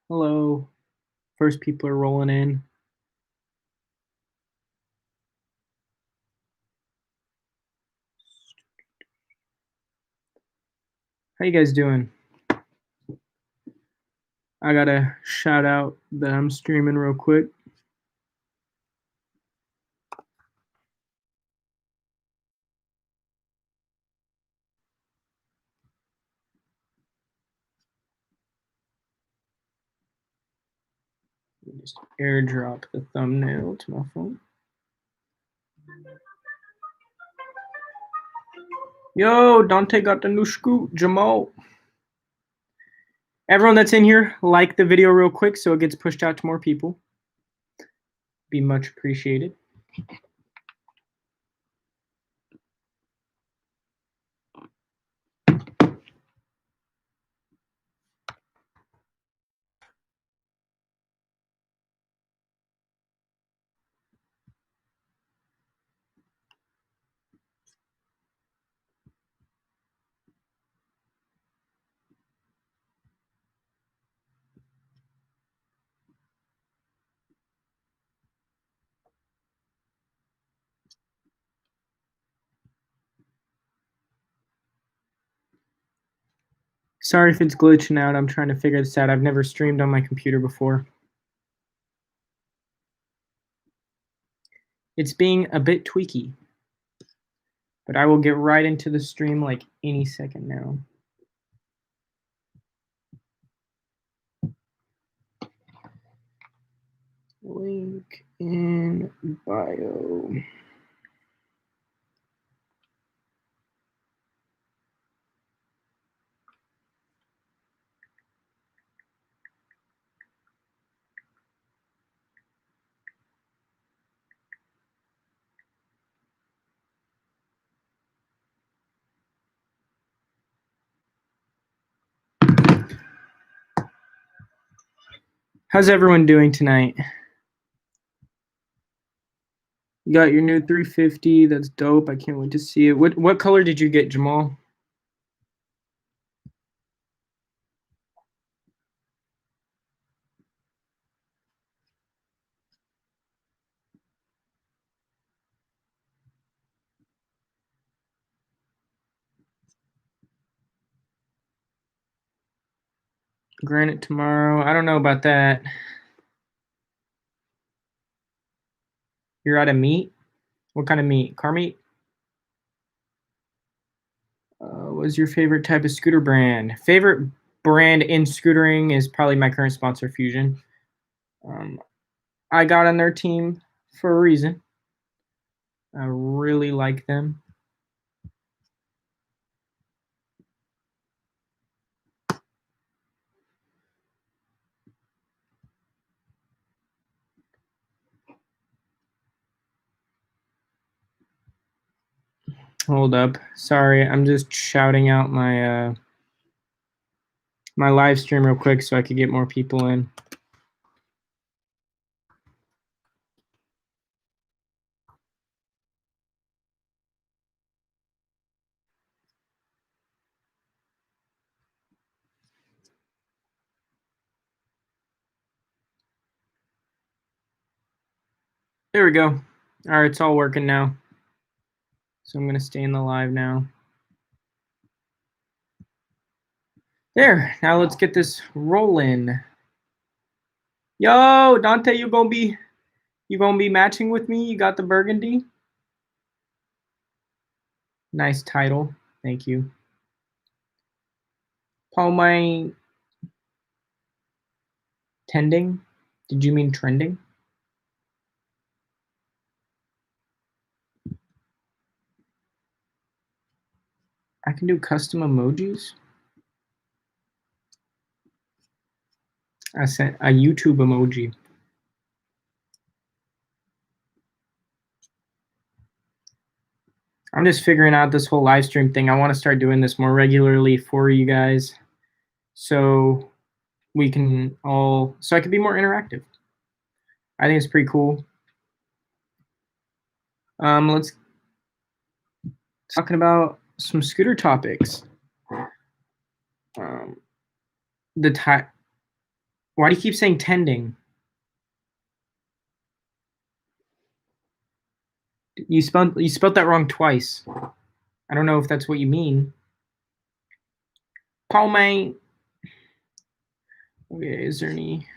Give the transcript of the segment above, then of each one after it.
Hello. First people are rolling in. How you guys doing? I gotta shout out that I'm streaming real quick. Just airdrop the thumbnail to my phone. Yo, Dante got the new scoot, Jamal. Everyone that's in here, like the video real quick so it gets pushed out to more people. Be much appreciated. Sorry if it's glitching out. I'm trying to figure this out. I've never streamed on my computer before. It's being a bit tweaky. But I will get right into the stream like any second now. Link in bio. How's everyone doing tonight? You got your new 350. That's dope. I can't wait to see it. What color did you get, Jamal? Granite tomorrow. I don't know about that. You're out of meat? What kind of meat? Car meat? What's your favorite type of scooter brand? Favorite brand in scootering is probably my current sponsor, Fusion. I got on their team for a reason. I really like them. Hold up. Sorry, I'm just shouting out my my live stream real quick so I could get more people in. There we go. All right, it's all working now. So I'm going to stay in the live now. There, now let's get this rolling. Yo, Dante, you gonna be matching with me? You got the burgundy? Nice title. Thank you. Palmine tending? Did you mean trending? I can do custom emojis. I sent a YouTube emoji. I'm just figuring out this whole live stream thing. I want to start doing this more regularly for you guys so we can all, so I can be more interactive. I think it's pretty cool. Let's talking about some scooter topics. the ti Why do you keep saying tending? You spelled that wrong twice. I don't know if that's what you mean. Paul May. Okay, is there any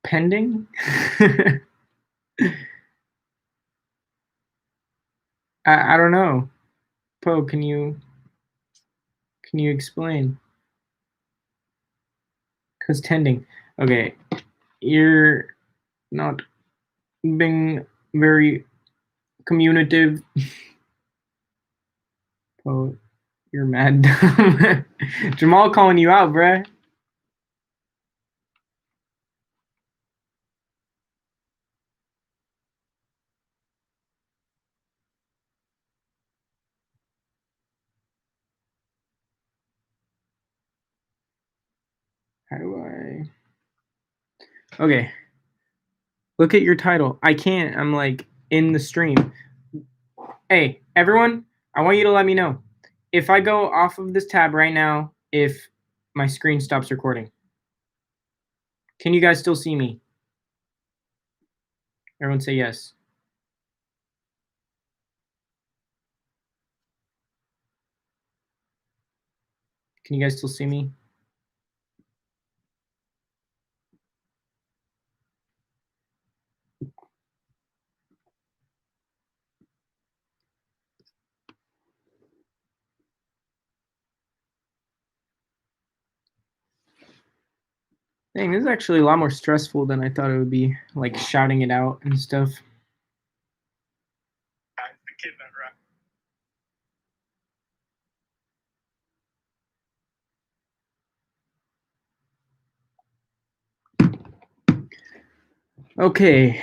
pending? I don't know. Poe, can you explain? Cause tending. Okay, you're not being very communicative. Poe, you're mad dumb. Jamal calling you out, bruh. How do I? Okay. Look at your title. I can't. I'm like in the stream. Hey, everyone, I want you to let me know if I go off of this tab right now, if my screen stops recording. Can you guys still see me? Everyone say yes. Can you guys still see me? Dang, this is actually a lot more stressful than I thought it would be, like shouting it out and stuff. Okay,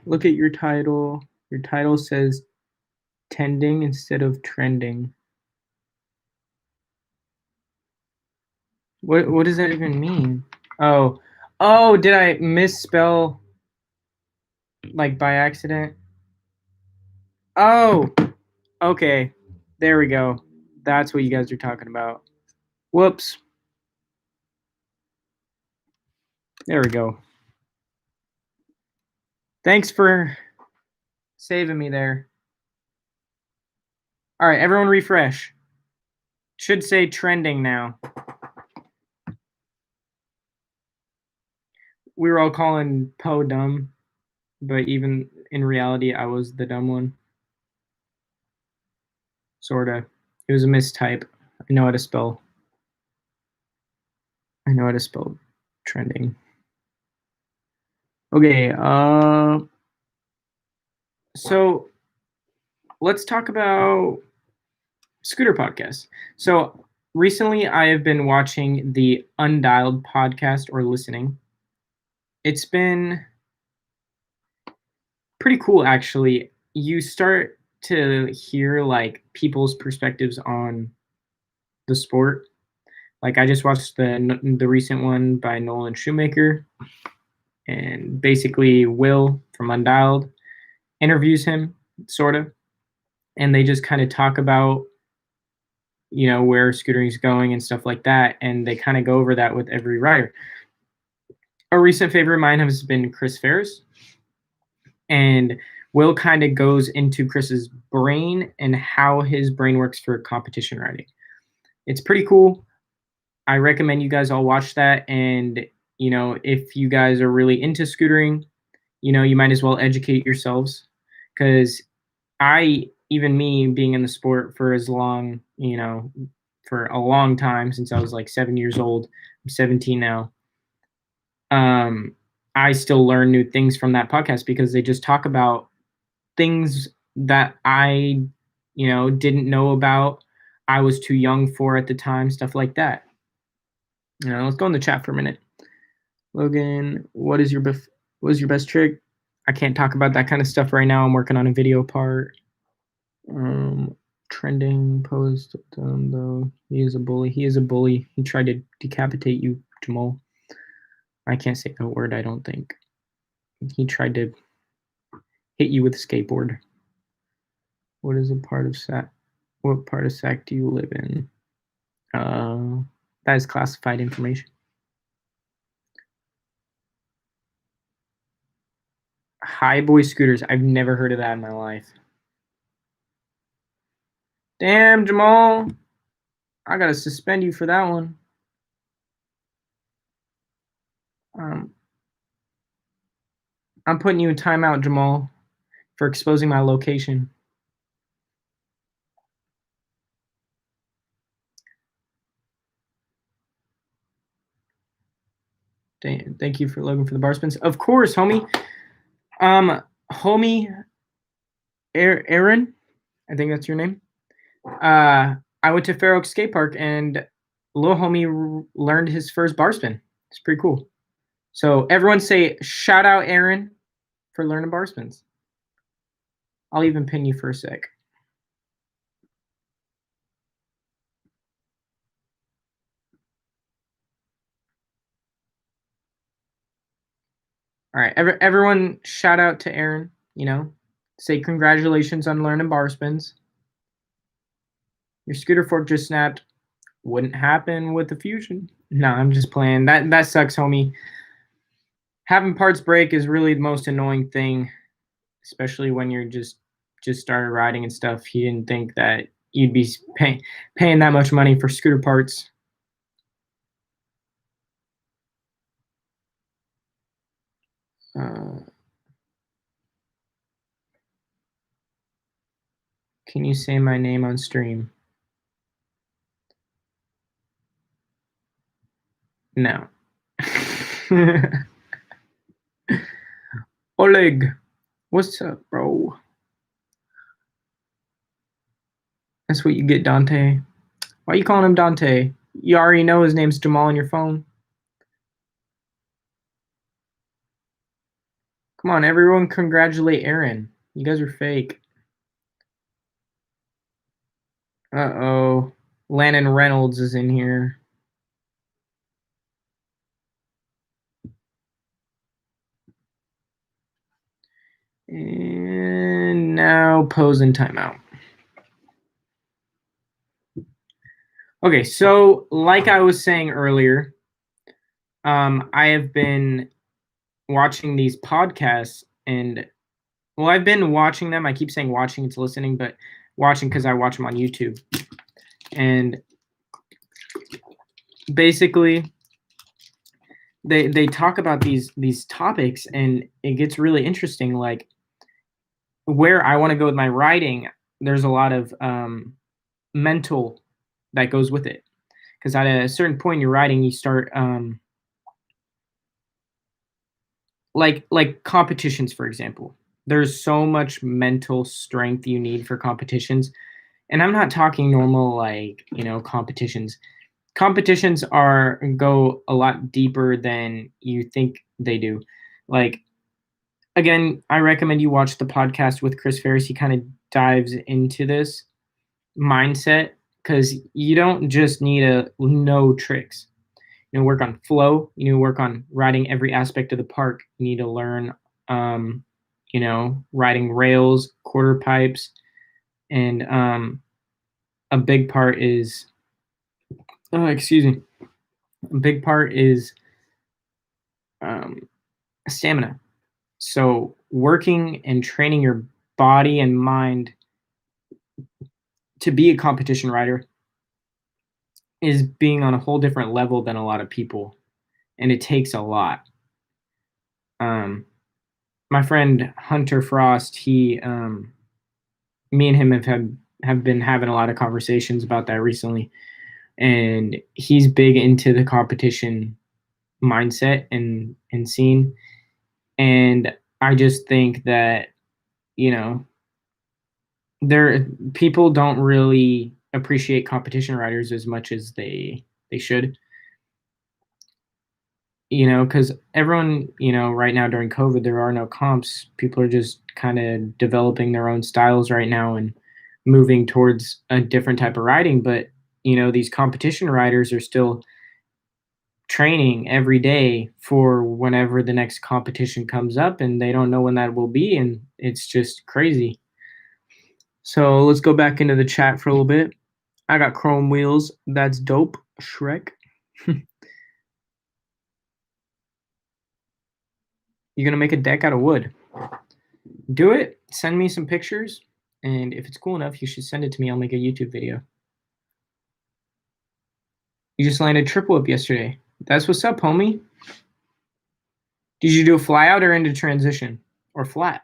look at your title. Your title says tending instead of trending. What does that even mean? Oh, did I misspell like by accident? Oh, okay. There we go. That's what you guys are talking about. Whoops. There we go. Thanks for saving me there. All right, everyone refresh. Should say trending now. We were all calling Poe dumb, but even in reality, I was the dumb one. Sorta. It was a mistype. I know how to spell. I know how to spell trending. Okay, so let's talk about scooter podcasts. So recently I have been watching the Undialed podcast or listening. It's been pretty cool actually. You start to hear like people's perspectives on the sport. Like I just watched the recent one by Nolan Shoemaker, and basically Will from Undialed interviews him, sort of, and they just kind of talk about where scootering is going and stuff like that, and they kind of go over that with every rider. A recent favorite of mine has been Chris Farris, and Will kind of goes into Chris's brain and how his brain works for competition riding. It's pretty cool. I recommend you guys all watch that. And if you guys are really into scootering, you might as well educate yourselves, because even me being in the sport for as long, for a long time, since I was like 7 years old. I'm 17 now. I still learn new things from that podcast because they just talk about things that I, didn't know about. I was too young for at the time, stuff like that. Let's go in the chat for a minute. Logan, what is your best trick? I can't talk about that kind of stuff right now. I'm working on a video part. Trending post, though. He is a bully. He is a bully. He tried to decapitate you, Jamal. I can't say that word, I don't think. He tried to hit you with a skateboard. What part of Sac do you live in? That is classified information. High boy scooters. I've never heard of that in my life. Damn, Jamal. I gotta suspend you for that one. Um, I'm putting you in timeout, Jamal, for exposing my location. Thank you for Logan for the bar spins. Of course, homie. Homie, Aaron, I think that's your name. I went to Fair Oaks Skatepark and little homie learned his first bar spin. It's pretty cool. So everyone say shout out Aaron for learning bar spins. I'll even pin you for a sec. All right, everyone shout out to Aaron, say congratulations on learning bar spins. Your scooter fork just snapped. Wouldn't happen with the Fusion. No, I'm just playing. That sucks, homie. Having parts break is really the most annoying thing, especially when you're just started riding and stuff. He didn't think that you'd be paying that much money for scooter parts. Can you say my name on stream? No. Oleg, what's up, bro? That's what you get, Dante. Why are you calling him Dante? You already know his name's Jamal on your phone. Come on, everyone congratulate Aaron. You guys are fake. Uh-oh. Landon Reynolds is in here. And now pose and timeout. Okay, so like I was saying earlier, I have been watching these podcasts and I've been watching them. I keep saying watching, it's listening, but watching because I watch them on YouTube. And basically they talk about these topics and it gets really interesting. Like where I want to go with my writing, there's a lot of mental that goes with it. Because at a certain point in your writing, you start like competitions, for example. There's so much mental strength you need for competitions. And I'm not talking normal competitions. Competitions go a lot deeper than you think they do. Like again, I recommend you watch the podcast with Chris Farris. He kind of dives into this mindset because you don't just need to know tricks. Work on flow. You need to work on riding every aspect of the park. You need to learn, riding rails, quarter pipes, and a big part is, excuse me, a big part is stamina. So working and training your body and mind to be a competition rider is being on a whole different level than a lot of people, and it takes a lot. My friend Hunter Frost, me and him have been having a lot of conversations about that recently, and he's big into the competition mindset and scene, and I just think that people don't really appreciate competition riders as much as they should. Because everyone, right now during COVID, there are no comps. People are just kind of developing their own styles right now and moving towards a different type of riding. But, these competition riders are still training every day for whenever the next competition comes up, and they don't know when that will be. And it's just crazy. So let's go back into the chat for a little bit. I got chrome wheels. That's dope. Shrek. You're gonna make a deck out of wood. Do it. Send me some pictures, and if it's cool enough, you should send it to me. I'll make a YouTube video. You just landed triple up yesterday. That's what's up, homie. Did you do a fly out or into transition? Or flat?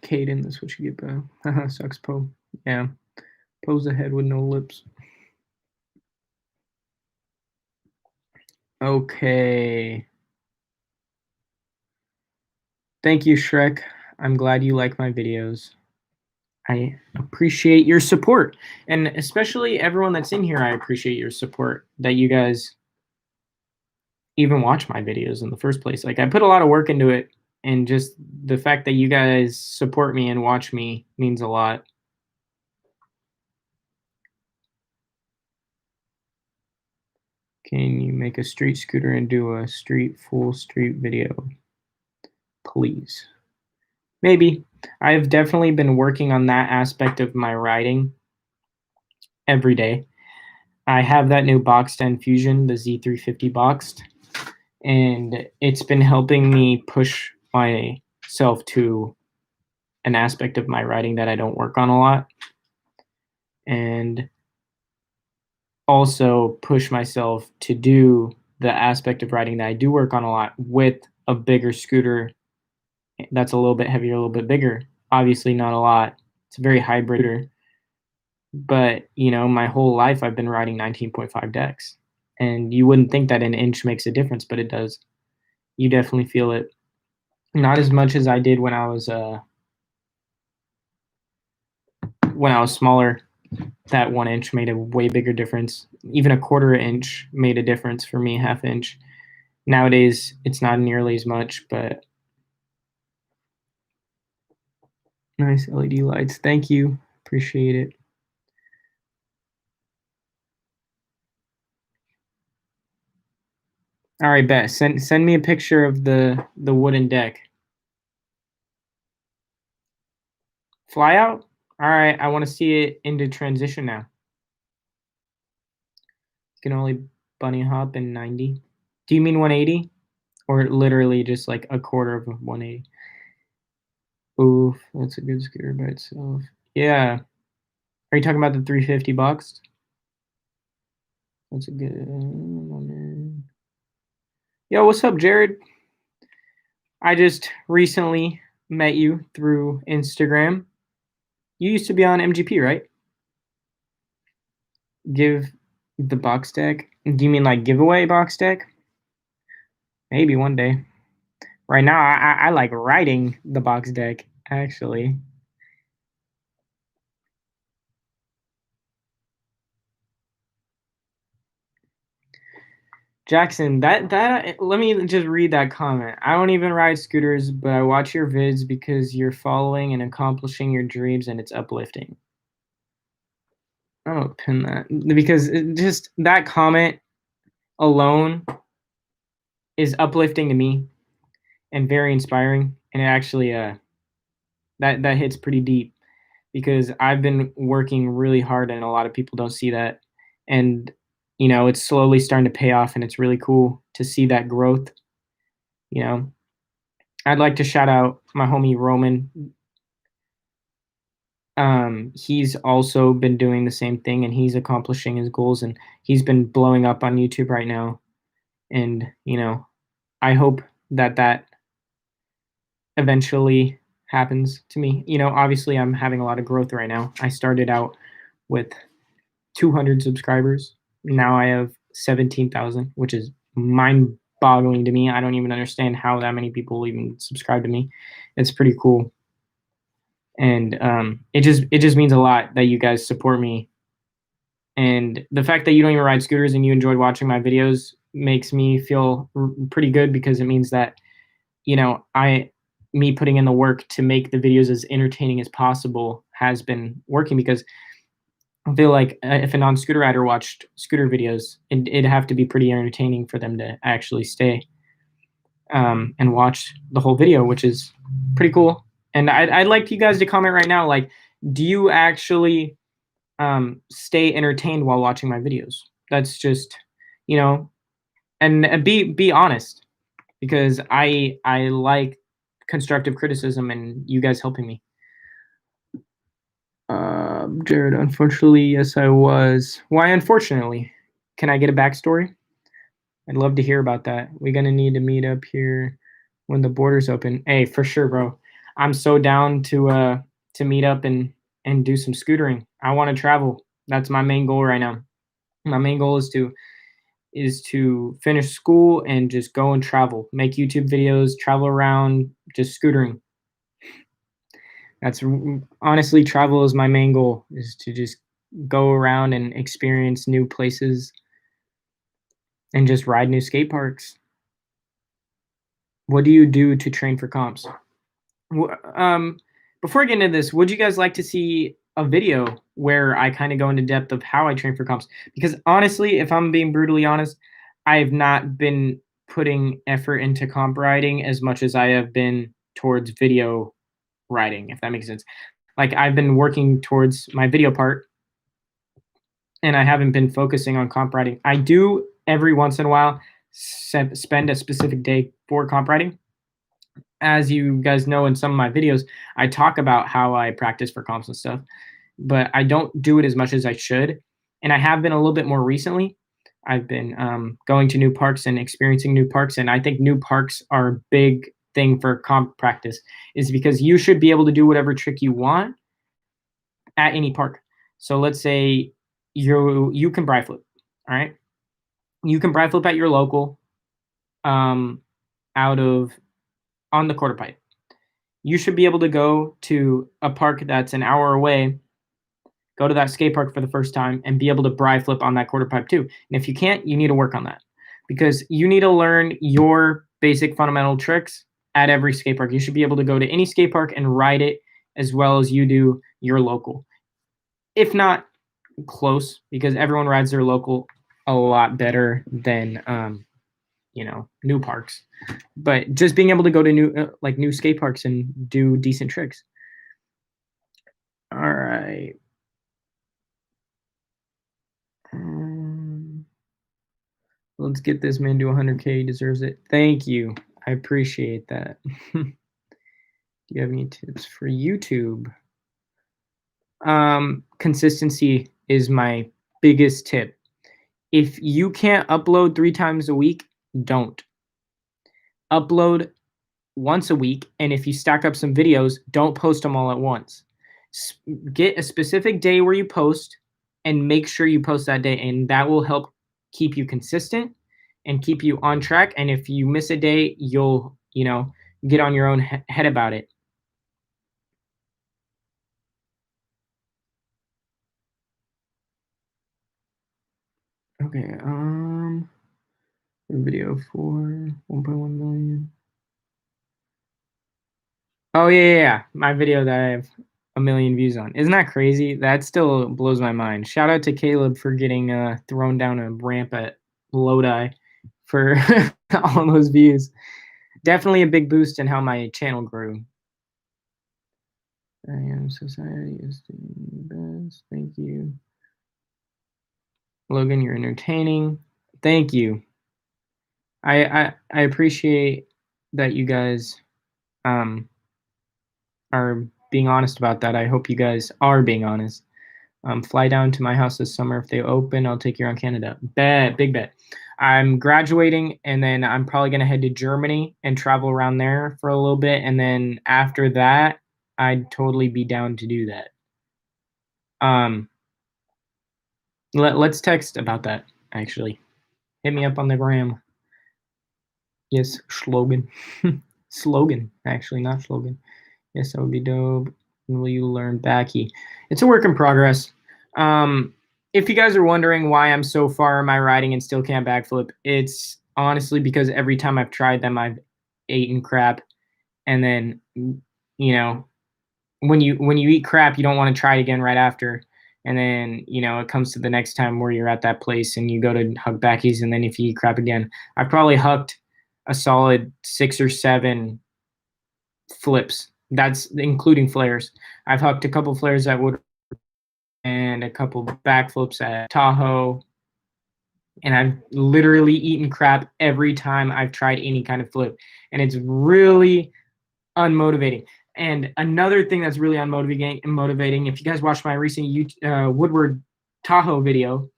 Caden, that's what you get, bro. Haha, sucks, Poe. Yeah. Poe's the head with no lips. Okay. Thank you, Shrek. I'm glad you like my videos. I appreciate your support. And especially everyone that's in here, I appreciate your support that you guys even watch my videos in the first place. Like, I put a lot of work into it, and just the fact that you guys support me and watch me means a lot. Can you make a street scooter and do a full street video? Please. Maybe. I've definitely been working on that aspect of my riding every day. I have that new boxed end Fusion, the Z350 boxed, and it's been helping me push myself to an aspect of my riding that I don't work on a lot, and also push myself to do the aspect of riding that I do work on a lot with a bigger scooter that's a little bit heavier, a little bit bigger. Obviously not a lot. It's a very hybrid, but you know, my whole life I've been riding 19.5 decks, and you wouldn't think that an inch makes a difference, but it does. You definitely feel it. Not as much as I did when I was smaller. That 1 inch made a way bigger difference. Even a 1/4 inch made a difference for me, 1/2 inch. Nowadays, it's not nearly as much, but nice LED lights. Thank you. Appreciate it. All right, bet. Send me a picture of the wooden deck. Fly out? All right, I want to see it into transition now. You can only bunny hop in 90. Do you mean 180? Or literally just like a 1/4 of 180? Oof, that's a good scooter by itself. Yeah. Are you talking about the 350 boxed? That's a good one. Yo, what's up, Jared? I just recently met you through Instagram. You used to be on MGP, right? Give the box deck. Do you mean like giveaway box deck? Maybe one day. Right now, I like writing the box deck, actually. Jackson, that let me just read that comment. I don't even ride scooters, but I watch your vids because you're following and accomplishing your dreams, and it's uplifting. Oh, pin that because just that comment alone is uplifting to me and very inspiring, and it actually that hits pretty deep because I've been working really hard, and a lot of people don't see that, and you know, it's slowly starting to pay off, and it's really cool to see that growth. You know, I'd like to shout out my homie Roman. He's also been doing the same thing, and he's accomplishing his goals, and he's been blowing up on YouTube right now. And you know, I hope that eventually happens to me. You know, obviously I'm having a lot of growth right now. I started out with 200 subscribers. Now I have 17,000, which is mind-boggling to me. I don't even understand how that many people even subscribe to me. It's pretty cool. And it just means a lot that you guys support me. And the fact that you don't even ride scooters and you enjoyed watching my videos makes me feel pretty good, because it means that, you know, me putting in the work to make the videos as entertaining as possible has been working, because I feel like if a non-scooter rider watched scooter videos, it'd have to be pretty entertaining for them to actually stay and watch the whole video, which is pretty cool. And I'd like you guys to comment right now, like, do you actually stay entertained while watching my videos? That's just, you know, and be honest, because I like constructive criticism and you guys helping me. Jared, unfortunately, yes, I was. Why, unfortunately? Can I get a backstory? I'd love to hear about that. We're gonna need to meet up here when the borders open. Hey, for sure, bro. I'm so down to meet up and do some scootering. I want to travel. That's my main goal right now. My main goal is to finish school and just go and travel, make YouTube videos, travel around, just scootering. That's honestly, travel is my main goal, is to just go around and experience new places and just ride new skate parks. What do you do to train for comps? Before I get into this, would you guys like to see a video where I kind of go into depth of how I train for comps? Because honestly, if I'm being brutally honest, I have not been putting effort into comp riding as much as I have been towards video riding, if that makes sense. Like, I've been working towards my video part and I haven't been focusing on comp riding. I do every once in a while spend a specific day for comp riding. As you guys know, in some of my videos, I talk about how I practice for comps and stuff, but I don't do it as much as I should. And I have been a little bit more recently. I've been going to new parks and experiencing new parks. And I think new parks are a big thing for comp practice, is because you should be able to do whatever trick you want at any park. So let's say you can bri flip, all right? You can bri flip at your local out of on the quarter pipe. You should be able to go to a park that's an hour away, go to that skate park for the first time, and be able to bri flip on that quarter pipe too. And if you can't, you need to work on that, because you need to learn your basic fundamental tricks at every skate park. You should be able to go to any skate park and ride it as well as you do your local, if not close, because everyone rides their local a lot better than new parks. But just being able to go to new skate parks and do decent tricks. All right. Let's get this man to 100K. He deserves it. Thank you. I appreciate that. Do you have any tips for YouTube? Consistency is my biggest tip. If you can't upload 3 times a week, don't. Upload once a week, and if you stack up some videos, don't post them all at once. Get a specific day where you post and make sure you post that day, and that will help keep you consistent and keep you on track. And if you miss a day, you'll get on your own head about it. Okay, video for 1.1 million. Oh yeah, my video that I have 1 million views on. Isn't that crazy? That still blows my mind. Shout out to Caleb for getting thrown down a ramp at Lodi for all those views. Definitely a big boost in how my channel grew. I am society is the best. Thank you. Logan, you're entertaining. Thank you. I appreciate that you guys are being honest about that. I hope you guys are being honest. Fly down to my house this summer. If they open, I'll take you around Canada. Bet, big bet. I'm graduating, and then I'm probably going to head to Germany and travel around there for a little bit. And then after that, I'd totally be down to do that. Let's text about that, actually. Hit me up on the gram. Yes, slogan. Slogan, actually, not slogan. Yes, that would be dope. Will you learn backy? It's a work in progress. If you guys are wondering why I'm so far in my riding and still can't backflip, it's honestly because every time I've tried them, I've eaten crap. And then, when you eat crap, you don't want to try it again right after. And then, it comes to the next time where you're at that place and you go to hug backies, and then if you eat crap again, I've probably hucked a solid 6 or 7 flips That's including flares. I've hucked a couple flares at Woodward and a couple backflips at Tahoe, and I've literally eaten crap every time I've tried any kind of flip, and it's really unmotivating. And another thing that's really motivating, if you guys watched my recent Woodward Tahoe video,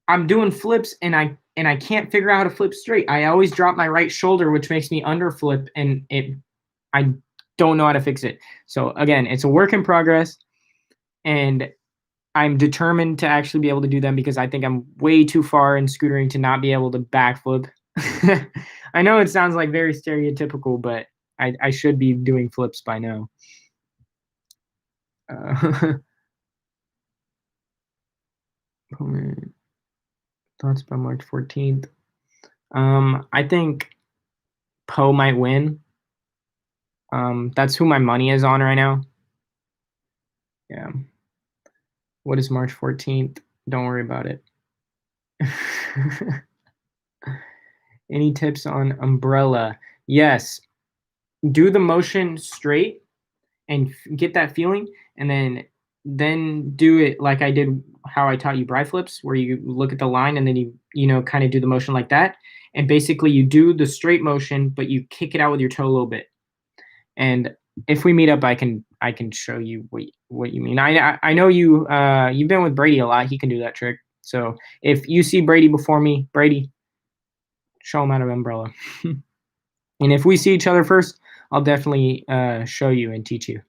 I'm doing flips and I can't figure out how to flip straight. I always drop my right shoulder, which makes me underflip, and I don't know how to fix it. So again, it's a work in progress, and I'm determined to actually be able to do them because I think I'm way too far in scootering to not be able to backflip. I know it sounds like very stereotypical, but I should be doing flips by now. Thoughts by March 14th. I think Poe might win. That's who my money is on right now. Yeah. What is March 14th? Don't worry about it. Any tips on umbrella? Yes. Do the motion straight and get that feeling, and then do it like I did, how I taught you bri flips, where you look at the line and then you kind of do the motion like that, and basically you do the straight motion but you kick it out with your toe a little bit. And if we meet up, I can show you what you mean. I know you've been with Brady a lot. He can do that trick. So if you see Brady before me, Brady, show him out of umbrella. And if we see each other first, I'll definitely show you and teach you.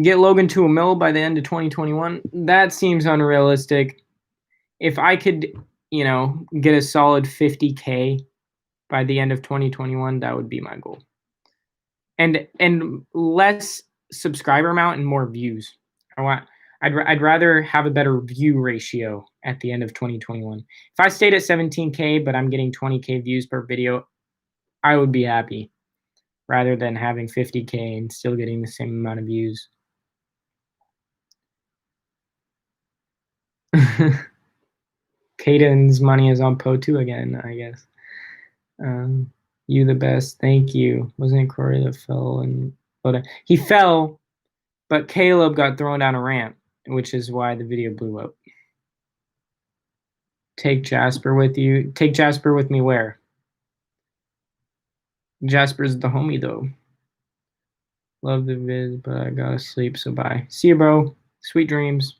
Get Logan to a mill by the end of 2021. That seems unrealistic. If I could, get a solid 50K by the end of 2021, that would be my goal. And less subscriber amount and more views. I'd rather have a better view ratio at the end of 2021. If I stayed at 17K but I'm getting 20K views per video, I would be happy, rather than having 50K and still getting the same amount of views. Caden's money is on Poe 2 again, I guess. You the best. Thank you. Wasn't it Corey that fell? He fell, but Caleb got thrown down a ramp, which is why the video blew up. Take Jasper with you. Take Jasper with me where? Jasper's the homie, though. Love the vid, but I gotta sleep, so bye. See you, bro. Sweet dreams.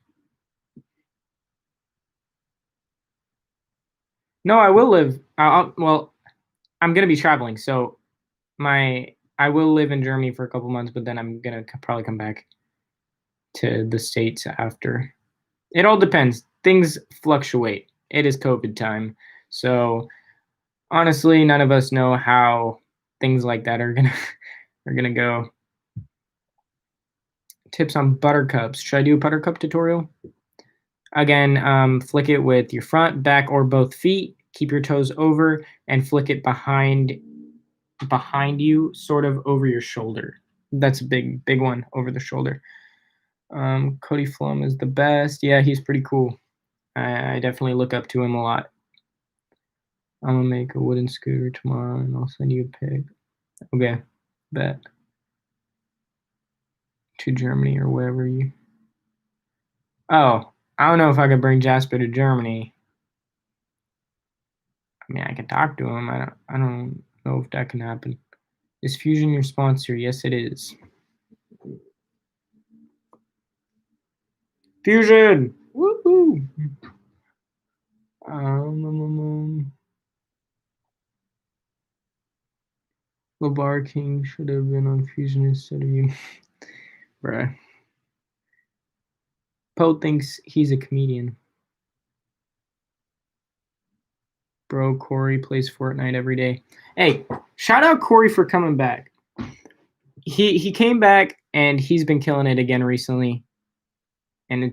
No, I will live. Well, I'm gonna be traveling, so I will live in Germany for a couple months, but then I'm gonna probably come back to the States after. It all depends. Things fluctuate. It is COVID time, so honestly, none of us know how things like that are gonna go. Tips on Buttercups. Should I do a Buttercup tutorial? Again, flick it with your front, back, or both feet. Keep your toes over and flick it behind you, sort of over your shoulder. That's a big one, over the shoulder. Cody Flum is the best. Yeah, he's pretty cool. I definitely look up to him a lot. I'm gonna make a wooden scooter tomorrow and I'll send you a pic. Okay, bet. To Germany or wherever you. Oh, I don't know if I could bring Jasper to Germany. I mean, I can talk to him. I don't know if that can happen. Is Fusion your sponsor? Yes, it is. Fusion! Woohoo! LeBar King should have been on Fusion instead of you. Bruh. Poe thinks he's a comedian. Bro, Corey plays Fortnite every day. Hey, shout out Corey for coming back. He came back and he's been killing it again recently. And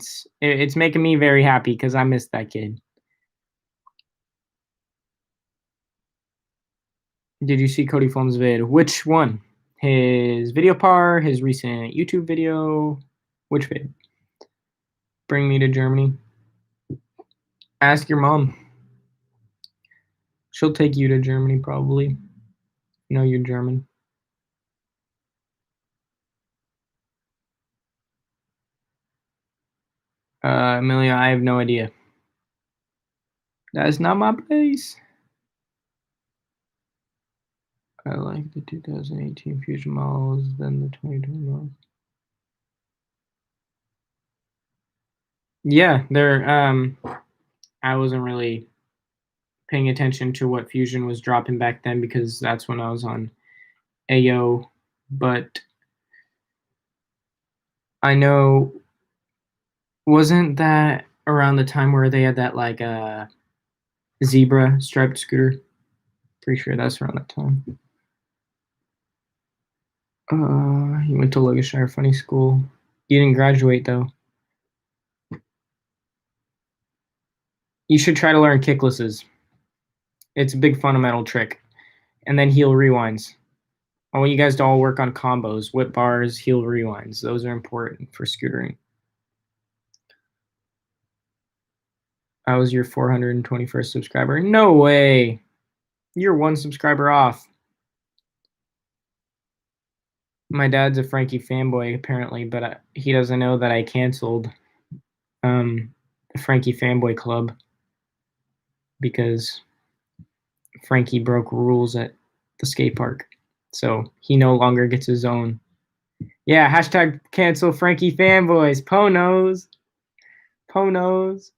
it's making me very happy because I missed that kid. Did you see Cody Flum's vid? Which one? His video par, his recent YouTube video? Which vid? Bring me to Germany. Ask your mom. She'll take you to Germany probably. You know you're German. Amelia, I have no idea. That is not my place. I like the 2018 Fusion models than the 2020 models. Yeah, they're I wasn't really paying attention to what Fusion was dropping back then because that's when I was on AO, but I know wasn't that around the time where they had that like zebra striped scooter? Pretty sure that's around that time. He went to Logan Schnider Funny School. He didn't graduate though. You should try to learn kicklesses. It's a big fundamental trick. And then heel rewinds. I want you guys to all work on combos, whip bars, heel rewinds. Those are important for scootering. I was your 421st subscriber. No way. You're one subscriber off. My dad's a Frankie fanboy apparently, but he doesn't know that I canceled the Frankie fanboy club because Frankie broke rules at the skate park. So he no longer gets his own. Yeah, hashtag cancel Frankie fanboys. Poe knows. Poe knows.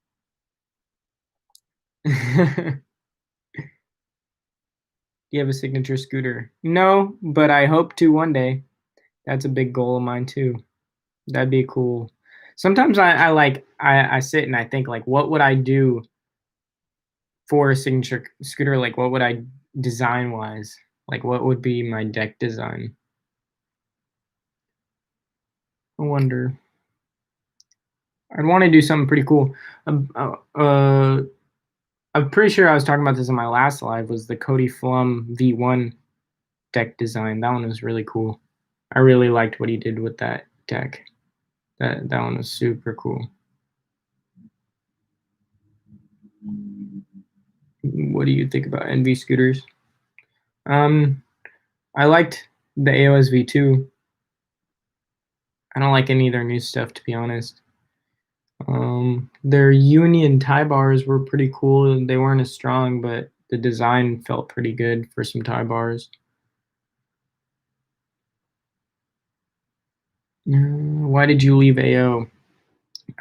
Do you have a signature scooter? No, but I hope to one day. That's a big goal of mine too. That'd be cool. Sometimes I sit and I think like, what would I do for a signature scooter? Like, what would I design wise? Like, what would be my deck design? I wonder. I'd want to do something pretty cool. I'm pretty sure I was talking about this in my last live. Was the Cody Flum V1 deck design? That one was really cool. I really liked what he did with that deck. That one was super cool. What do you think about NV scooters? I liked the AOS V2. I don't like any of their new stuff, to be honest. Their Union tie bars were pretty cool. They weren't as strong, but the design felt pretty good for some tie bars. Why did you leave AO?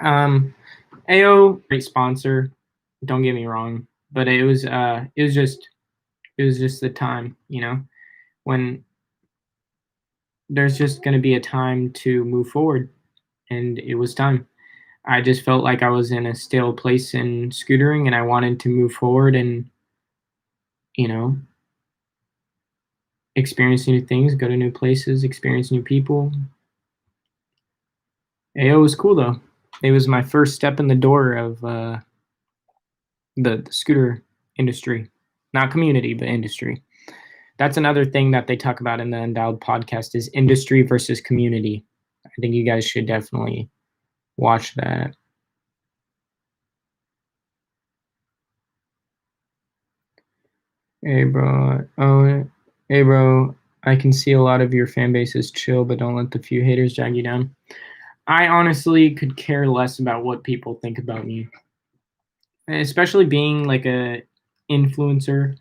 AO, great sponsor. Don't get me wrong, but it was just the time, when there's just going to be a time to move forward, and it was time. I just felt like I was in a stale place in scootering, and I wanted to move forward and you know experience new things, go to new places, experience new people. AO was cool though. It was my first step in the door of the scooter industry, not community, but industry. That's another thing that they talk about in the Endowed podcast is industry versus community. I think you guys should definitely watch that. Hey bro, hey bro, I can see a lot of your fan base is chill, but don't let the few haters drag you down. I honestly could care less about what people think about me, especially being like a influencer.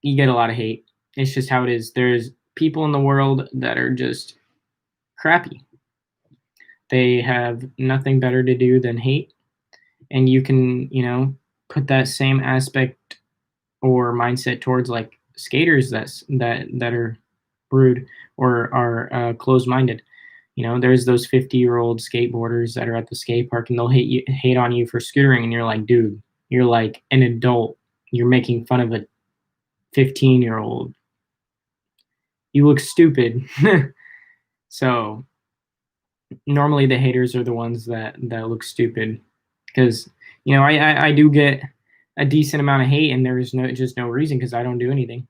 You get a lot of hate. It's just how it is. There's people in the world that are just crappy. They have nothing better to do than hate, and you can, put that same aspect or mindset towards like skaters that are rude or are closed-minded. There's those 50-year-old skateboarders that are at the skate park and they'll hate on you for scootering, and you're like, dude, you're like an adult. You're making fun of a 15-year-old. You look stupid. So normally the haters are the ones that look stupid because I do get a decent amount of hate, and there's no reason because I don't do anything.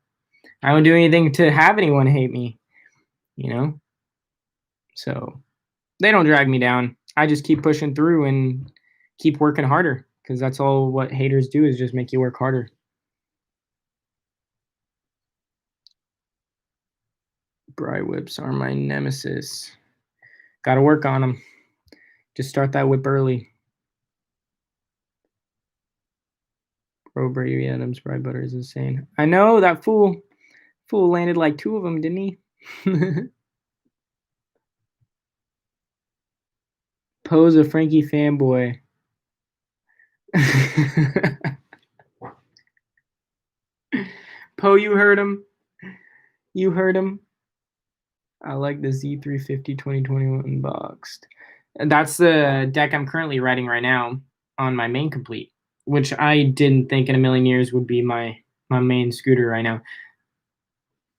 I don't do anything to have anyone hate me, So they don't drag me down. I just keep pushing through and keep working harder because that's all what haters do is just make you work harder. Bri whips are my nemesis. Got to work on them. Just start that whip early. Bro, Brady Adams, Bride Butter is insane. I know, that fool landed like 2 of them, didn't he? Pose a Frankie fanboy. Poe, you heard him. You heard him. I like the Z350 2021 boxed. And that's the deck I'm currently riding right now on my main complete, which I didn't think in a million years would be my main scooter right now.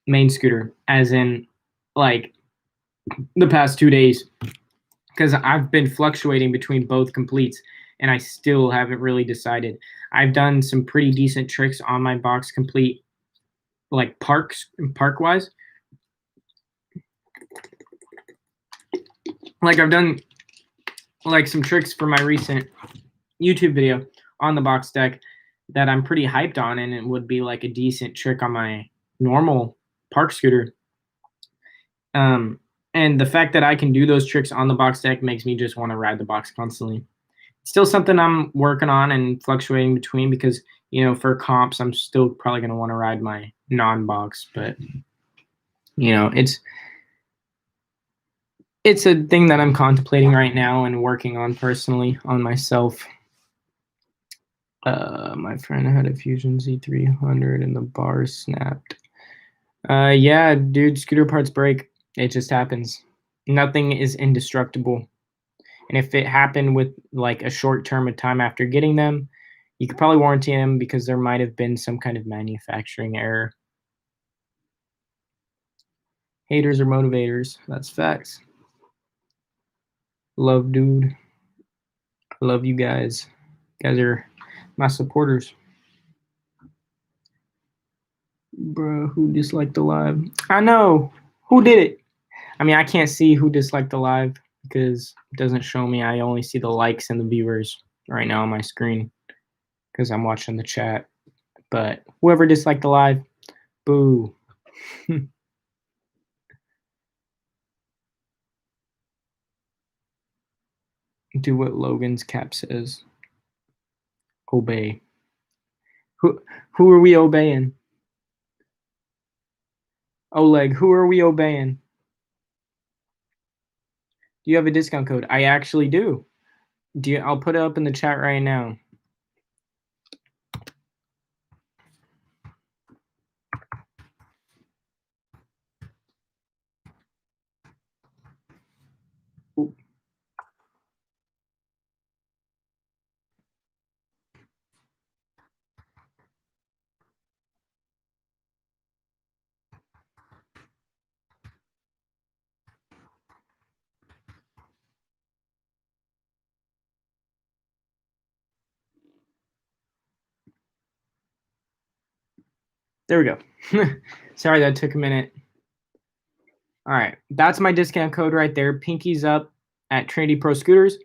Main scooter, as in like the past 2 days, because I've been fluctuating between both completes and I still haven't really decided. I've done some pretty decent tricks on my box complete, like park wise. Like I've done like some tricks for my recent YouTube video on the box deck that I'm pretty hyped on, and it would be like a decent trick on my normal park scooter. And the fact that I can do those tricks on the box deck makes me just want to ride the box constantly. Still something I'm working on and fluctuating between, because, you know, for comps, I'm still probably going to want to ride my non-box, but, you know, it's a thing that I'm contemplating right now and working on personally on myself. My friend had a Fusion Z300 and the bar snapped. Yeah, dude, scooter parts break. It just happens. Nothing is indestructible. And if it happened with like a short term of time after getting them, you could probably warranty them because there might have been some kind of manufacturing error. Haters are motivators. That's facts. Love, dude. I love you guys. You guys are my supporters. Bro, who disliked the live? I know. Who did it? I mean, I can't see who disliked the live because it doesn't show me. I only see the likes and the viewers right now on my screen because I'm watching the chat. But whoever disliked the live, boo. Do what Logan's cap says. Obey. Who are we obeying? Oleg, who are we obeying? Do you have a discount code? I actually do. I'll put it up in the chat right now. Ooh. There we go. Sorry, that took a minute. All right, that's my discount code right there. Pinkies up at Trinity Pro Scooters.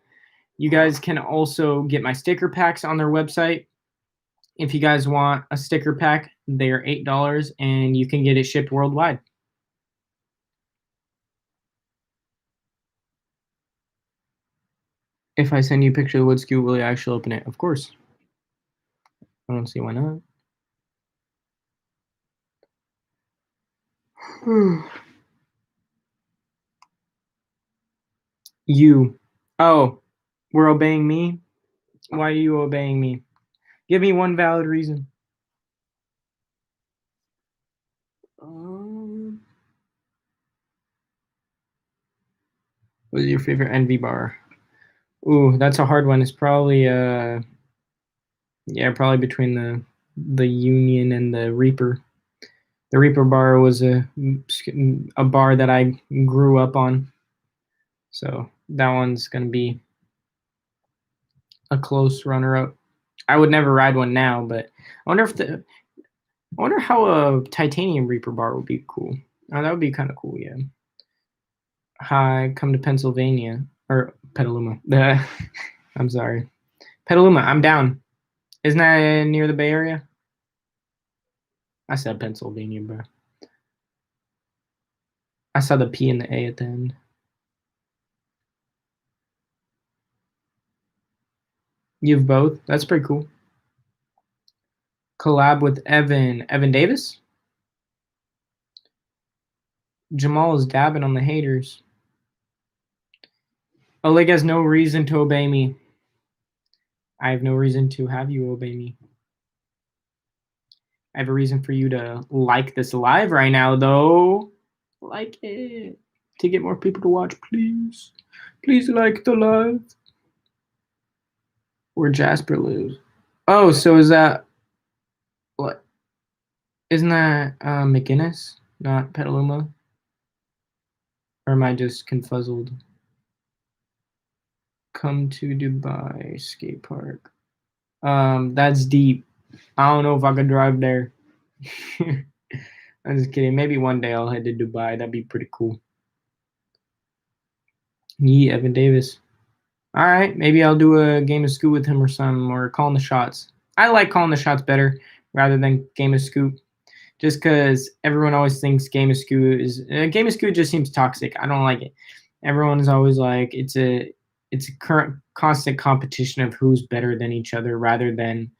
You guys can also get my sticker packs on their website. If you guys want a sticker pack, they are $8 and you can get it shipped worldwide. If I send you a picture of the wood scoot, will you actually open it? Of course. I don't see why not. You. Oh, we're obeying me? Why are you obeying me? Give me one valid reason. What is your favorite NV bar? Ooh, that's a hard one. It's probably probably between the Union and the Reaper. The Reaper bar was a bar that I grew up on, so that one's gonna be a close runner-up. I would never ride one now, but I wonder how a titanium Reaper bar would be cool. Oh, that would be kind of cool, yeah. Hi, come to Pennsylvania or Petaluma. I'm sorry, Petaluma. I'm down. Isn't that near the Bay Area? I said Pennsylvania, bro. I saw the P and the A at the end. You have both? That's pretty cool. Collab with Evan Davis? Jamal is dabbing on the haters. Oleg has no reason to obey me. I have no reason to have you obey me. I have a reason for you to like this live right now, though. Like it. To get more people to watch, please. Please like the live. Where Jasper lives. Oh, so is that what? Isn't that McGinnis, not Petaluma? Or am I just confuzzled? Come to Dubai skate park. That's deep. I don't know if I could drive there. I'm just kidding. Maybe one day I'll head to Dubai. That'd be pretty cool. Yeah, Evan Davis. All right, maybe I'll do a game of scoot with him or something, or calling the shots. I like calling the shots better rather than game of scoot, just because everyone always thinks game of scoot is game of scoot just seems toxic. I don't like it. Everyone is always like it's a current constant competition of who's better than each other rather than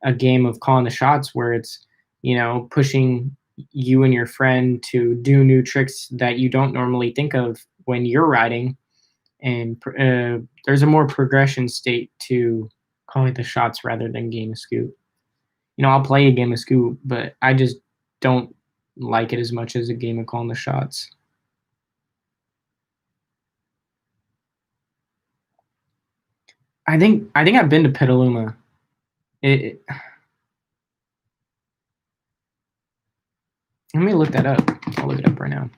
a game of calling the shots where it's pushing you and your friend to do new tricks that you don't normally think of when you're riding, and there's a more progression state to calling the shots rather than game of scoot. I'll play a game of scoot, but I just don't like it as much as a game of calling the shots. I think I've been to Petaluma. Let me look that up. I'll look it up right now.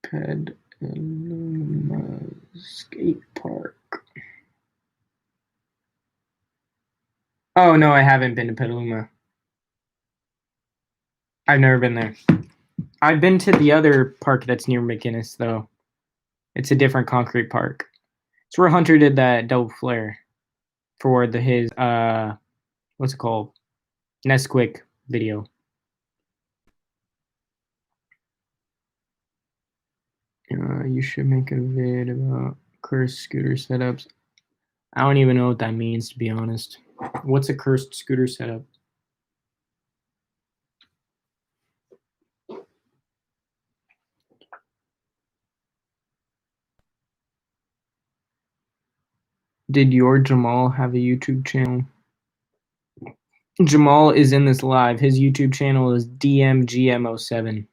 Petaluma skate park. Oh no, I haven't been to Petaluma. I've never been there. I've been to the other park that's near McGinnis, though. It's a different concrete park. It's where Hunter did that double flare for his what's it called? Nesquik video. You should make a vid about cursed scooter setups. I don't even know what that means, to be honest. What's a cursed scooter setup? Did your Jamal have a YouTube channel? Jamal is in this live. His YouTube channel is DMGM07.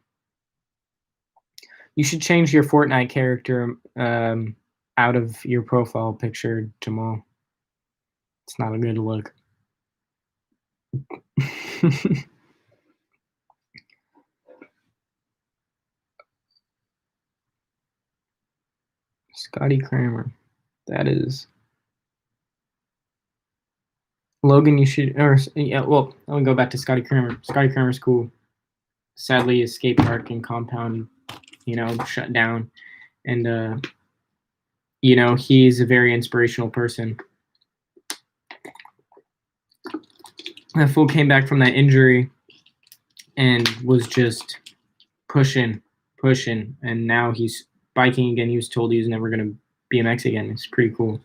You should change your Fortnite character out of your profile picture, Jamal. It's not a good look. Scotty Kramer. That is. Logan, you should, or yeah, well, let me go back to Scotty Kramer. Scotty Kramer's cool. Sadly, his Skatepark and compound, shut down. And, he's a very inspirational person. That fool came back from that injury and was just pushing, and now he's biking again. He was told he was never going to BMX again. It's pretty cool.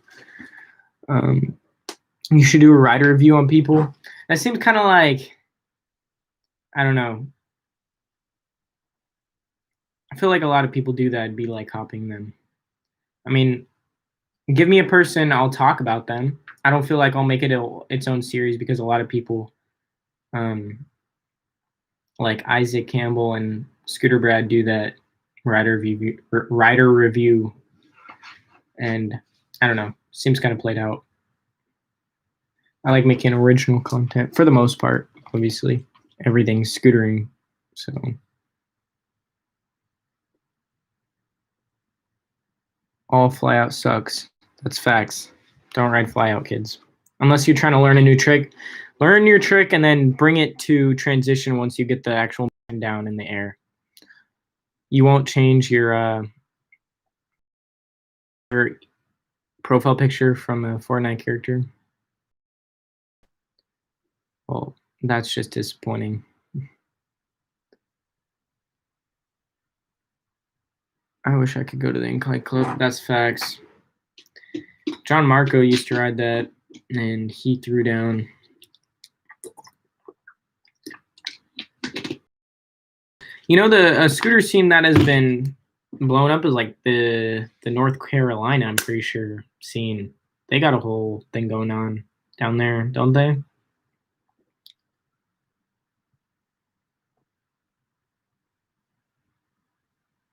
You should do a rider review on people. That seems kind of like, I don't know. I feel like a lot of people do that. I'd be like copying them. I mean, give me a person, I'll talk about them. I don't feel like I'll make it its own series because a lot of people, like Isaac Campbell and Scooter Brad, do that rider review, and I don't know. Seems kind of played out. I like making original content for the most part. Obviously, everything's scootering, so. All fly out sucks. That's facts. Don't ride fly out, kids. Unless you're trying to learn a new trick. Learn your trick and then bring it to transition once you get the actual down in the air. You won't change your profile picture from a Fortnite character. Well, that's just disappointing. I wish I could go to the Incline Club. That's facts. John Marco used to ride that, and he threw down. You know, the scooter scene that has been blown up is like the North Carolina, I'm pretty sure, scene. They got a whole thing going on down there, don't they?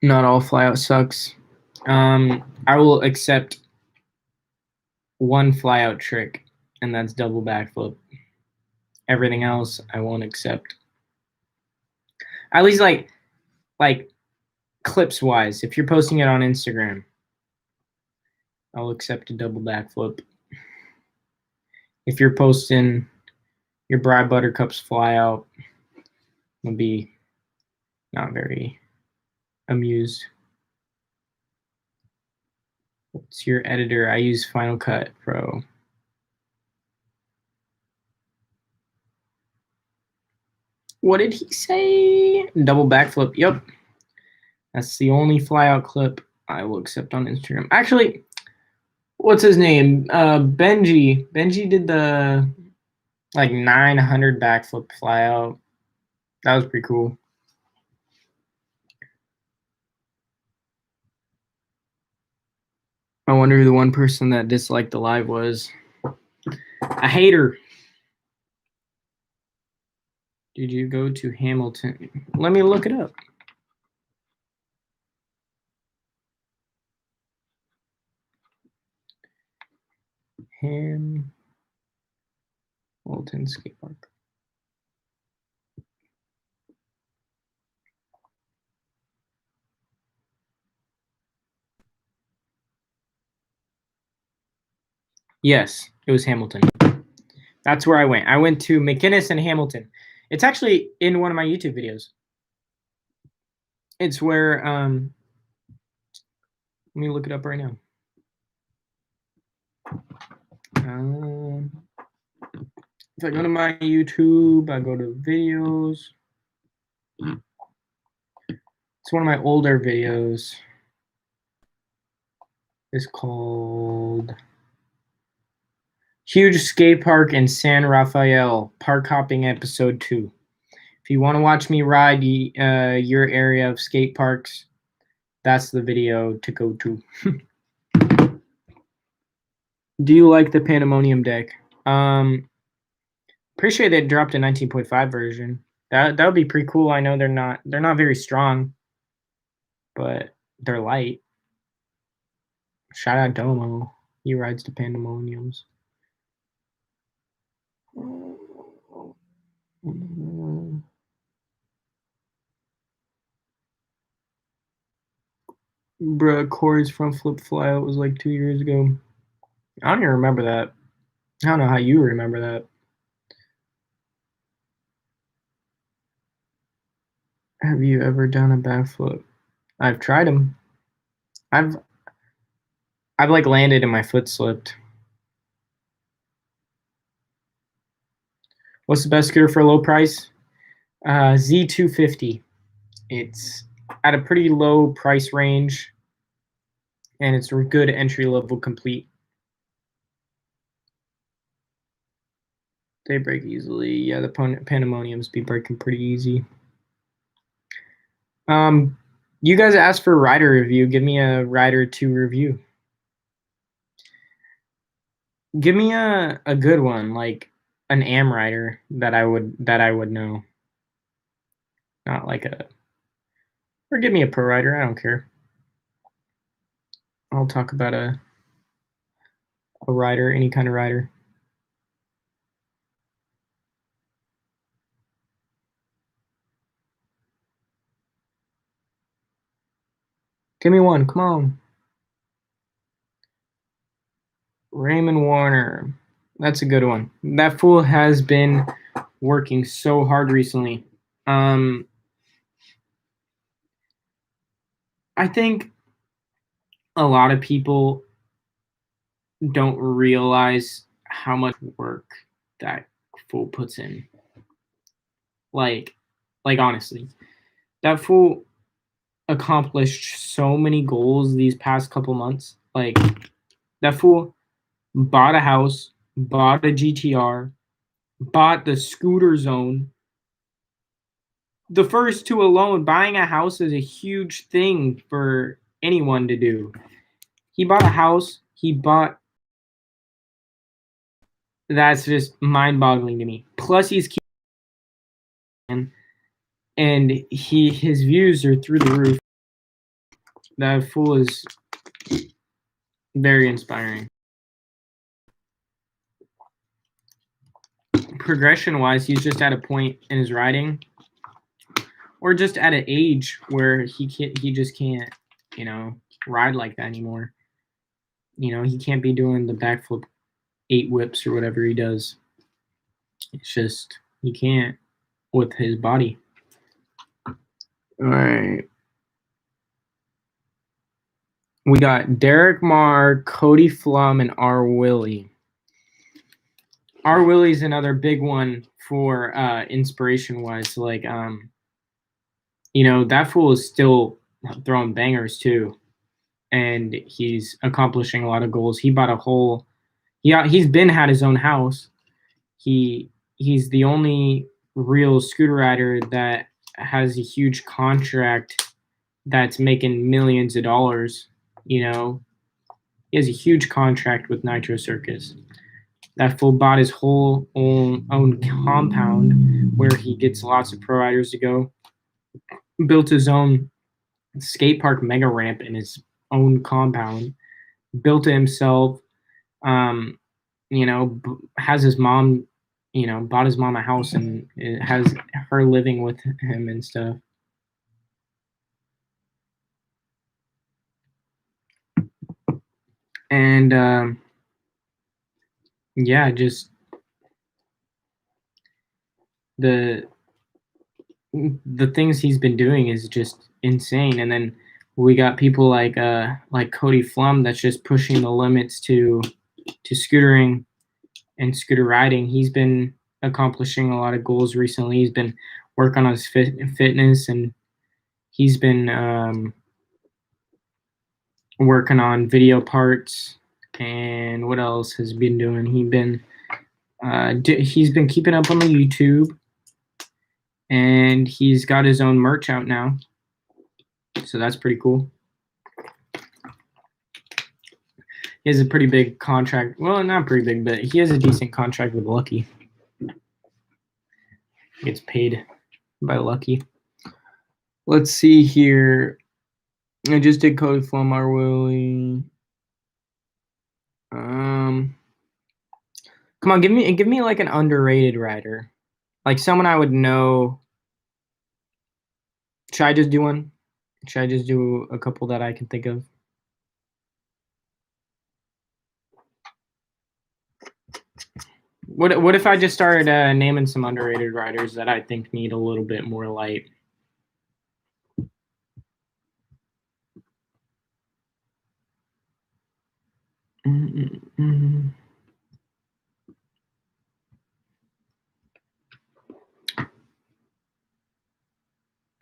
Not all flyout sucks. I will accept one flyout trick, and that's double backflip. Everything else, I won't accept. At least like clips wise, if you're posting it on Instagram, I'll accept a double backflip. If you're posting your Bride Buttercups flyout, I'll be not very amused. What's your editor? I use Final Cut Pro. What did he say? Double backflip. Yep. That's the only flyout clip I will accept on Instagram. Actually, what's his name? Benji. Benji did the like 900 backflip flyout. That was pretty cool. I wonder who the one person that disliked the live was. A hater. Did you go to Hamilton? Let me look it up. Hamilton Skatepark. Yes, it was Hamilton. That's where I went. I went to McInnes and Hamilton. It's actually in one of my YouTube videos. It's where let me look it up right now. If I go to my YouTube, I go to videos. It's one of my older videos. It's called Huge Skate Park in San Rafael, Park Hopping Episode 2. If you want to watch me ride your area of skate parks, that's the video to go to. Do you like the Pandemonium deck? Pretty sure they dropped a 19.5 version. That would be pretty cool. I know they're not very strong, but they're light. Shout out Domo. He rides the Pandemoniums. Bruh, Corey's front flip flyout was like 2 years ago. I don't even remember that. I don't know how you remember that. Have you ever done a backflip? I've tried them. I've like landed and my foot slipped. What's the best scooter for a low price? Z250. It's at a pretty low price range, and it's a good entry level complete. They break easily. Yeah, the Pandemoniums be breaking pretty easy. You guys asked for a rider review. Give me a rider 2 review. Give me a good one, like an AM rider that I would know. Not like or give me a pro rider. I don't care. I'll talk about a rider, any kind of rider. Give me one. Come on. Raymond Warner. That's a good one. That fool has been working so hard recently. I think a lot of people don't realize how much work that fool puts in. Like honestly, that fool accomplished so many goals these past couple months. Like, that fool bought a house, bought a GTR, bought the scooter zone. The first two alone, buying a house is a huge thing for anyone to do. He bought a house, that's just mind-boggling to me. Plus he's and his views are through the roof. That fool is very inspiring. Progression-wise, he's just at a point in his riding, or just at an age where he just can't, ride like that anymore. He can't be doing the backflip 8 whips or whatever he does. It's just he can't with his body. All right. We got Derek Marr, Cody Flum, and R. Willie. R. Willie's another big one for inspiration-wise. Like, that fool is still throwing bangers too, and he's accomplishing a lot of goals. He bought a whole. He's had his own house. He's the only real scooter rider that has a huge contract that's making millions of dollars. He has a huge contract with Nitro Circus. That fool bought his whole own compound where he gets lots of pro riders to go. Built his own skate park mega ramp in his own compound. Built it himself. Has his mom, bought his mom a house and it has her living with him and stuff. And just the things he's been doing is just insane. And then we got people like Cody Flum that's just pushing the limits to scootering and scooter riding. He's been accomplishing a lot of goals recently. He's been working on his fitness, and he's been working on video parts. And what else has he been doing? He's been keeping up on the YouTube, and he's got his own merch out now. So that's pretty cool. He has a pretty big contract. Well, not pretty big, but he has a decent contract with Lucky. He gets paid by Lucky. Let's see here. I just did Cody Flum, R. Willie. Come on, give me like an underrated rider, like someone I would know. Should I just do one? Should I just do a couple that I can think of? What if I just started naming some underrated riders that I think need a little bit more light?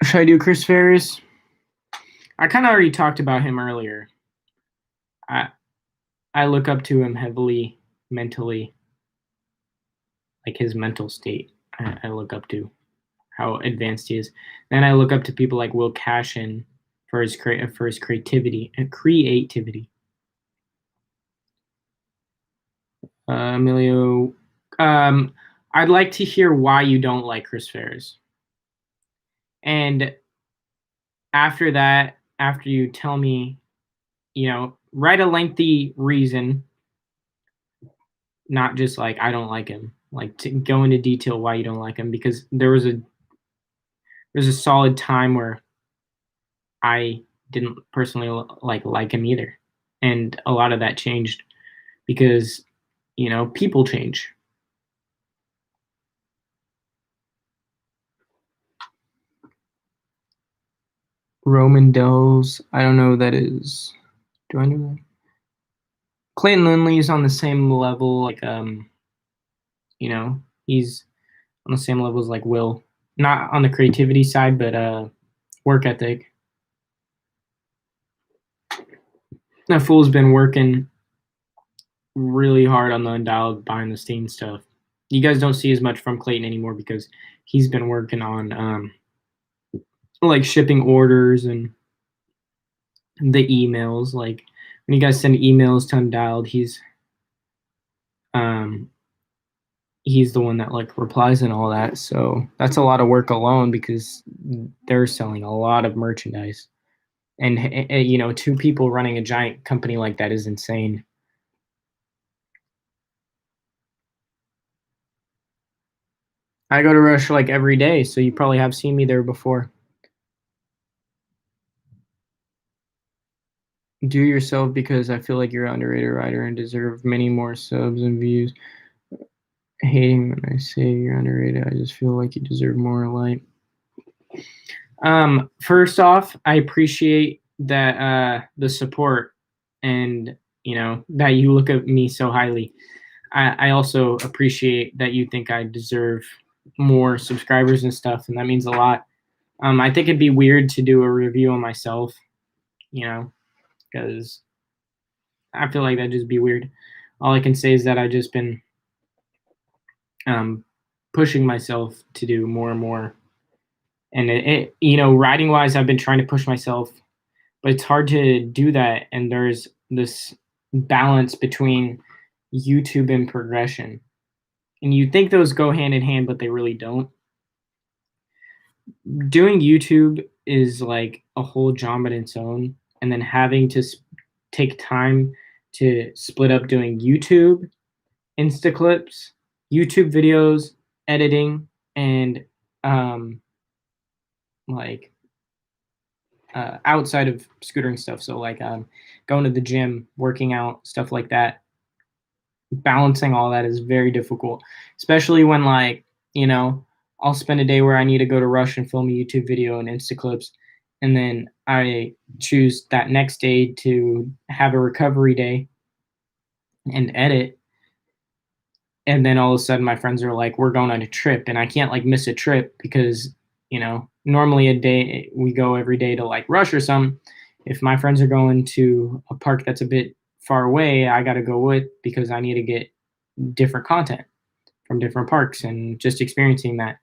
Should I do Chris Farris? I kind of already talked about him earlier. I look up to him heavily mentally, like his mental state. I look up to how advanced he is. Then I look up to people like Will Cashin for his creativity. Emilio, I'd like to hear why you don't like Chris Farris. And after that, after you tell me, write a lengthy reason, not just like I don't like him. Like, to go into detail why you don't like him, because there's a solid time where I didn't personally like him either, and a lot of that changed because people change. Roman Dells, I don't know who that is. Do I know that? Clayton Lindley is on the same level, like he's on the same level as like Will. Not on the creativity side, but work ethic. That fool's been working really hard on the Undialed behind the scenes stuff. You guys don't see as much from Clayton anymore because he's been working on like shipping orders and the emails. Like when you guys send emails to Undialed, um he's the one that like replies and all that. So that's a lot of work alone because they're selling a lot of merchandise. And you know, two people running a giant company like that is insane. I go to Rush like every day, so you probably have seen me there before. Do yourself because I feel like you're an underrated writer and deserve many more subs and views. Hating when I say you're underrated, I just feel like you deserve more light. First off, I appreciate that the support and you know that you look at me so highly. I also appreciate that you think I deserve more subscribers and stuff, and that means a lot. I think it'd be weird to do a review on myself, you know, because I feel like that'd just be weird. All I can say is that I've just been um, pushing myself to do more and more. And you know, writing wise, I've been trying to push myself, but it's hard to do that. And there's this balance between YouTube and progression. And you think those go hand in hand, but they really don't. Doing YouTube is like a whole job in its own. And then having to take time to split up doing YouTube, Insta clips, YouTube videos, editing, and um, like outside of scootering stuff. So like going to the gym, working out, stuff like that. Balancing all that is very difficult, especially when like you know I'll spend a day where I need to go to Rush and film a YouTube video and Insta clips, and then I choose that next day to have a recovery day and edit. And then all of a sudden my friends are like, we're going on a trip, and I can't like miss a trip because you know normally a day we go every day to like Rush or something. If my friends are going to a park that's a bit far away, I got to go with because I need to get different content from different parks, and just experiencing that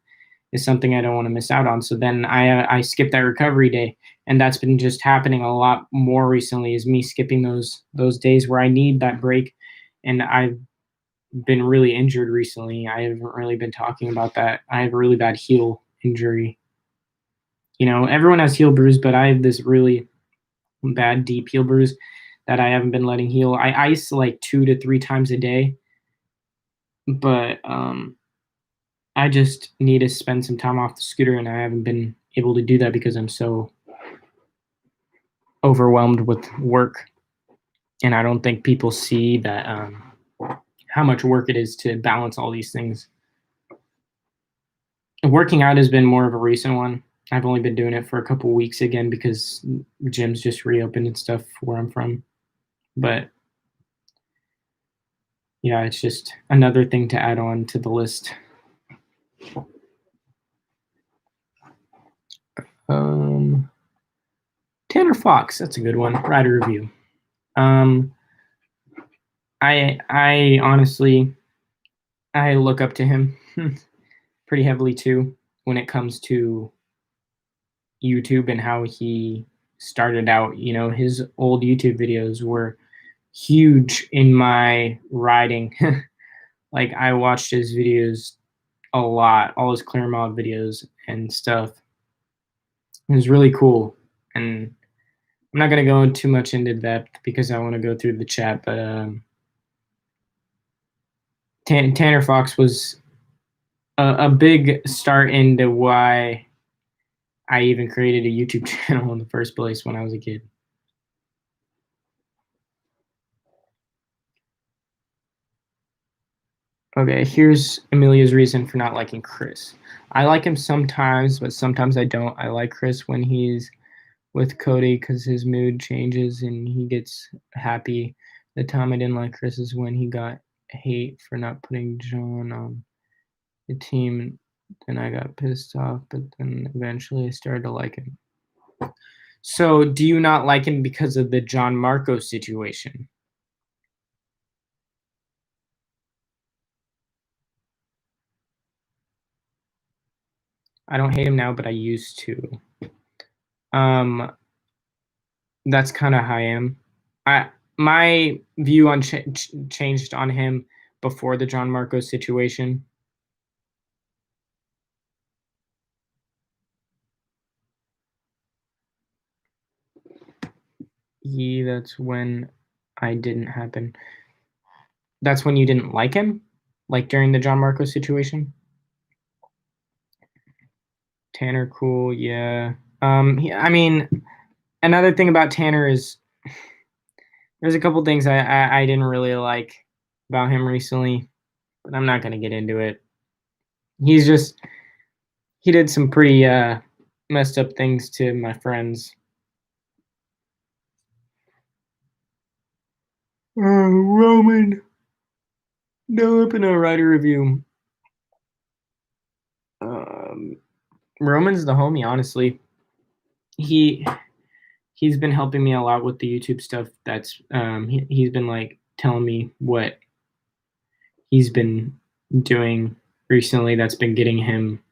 is something I don't want to miss out on. So then I skip that recovery day, and that's been just happening a lot more recently. Is me skipping those days where I need that break, and I've been really injured recently. I haven't really been talking about that. I have a really bad heel injury. You know, everyone has heel bruise, but I have this really bad deep heel bruise that I haven't been letting heal. I ice like 2 to 3 times a day, but I just need to spend some time off the scooter, and I haven't been able to do that because I'm so overwhelmed with work. And I don't think people see that how much work it is to balance all these things. Working out has been more of a recent one. I've only been doing it for a couple weeks again because gyms just reopened and stuff where I'm from. But yeah, it's just another thing to add on to the list. Um, Tanner Fox, that's a good one. Rider review. I honestly I look up to him pretty heavily too when it comes to YouTube and how he started out. You know, his old YouTube videos were huge in my riding. Like I watched his videos a lot, all his clear mod videos and stuff. It was really cool. And I'm not gonna go too much into depth because I want to go through the chat, but Tanner Fox was a big start into why I even created a YouTube channel in the first place when I was a kid. Okay, here's Amelia's reason for not liking Chris. I like him sometimes, but sometimes I don't. I like Chris when he's with Cody because his mood changes and he gets happy. The time I didn't like Chris is when he got hate for not putting John on the team. Then I got pissed off, but then eventually I started to like him. So, do you not like him because of the John Marcos situation? I don't hate him now, but I used to. Um, that's kind of how I am. I my view on changed on him before the John Marcos situation. That's when I didn't happen. That's when you didn't like him, like during the John Marcos situation. Tanner, cool, yeah. I mean, another thing about Tanner is there's a couple things I didn't really like about him recently, but I'm not gonna get into it. He's just he did some pretty messed up things to my friends. Roman, no up in a writer review. Um, Roman's the homie, honestly. He he's been helping me a lot with the YouTube stuff. That's he's been like telling me what he's been doing recently. That's been getting him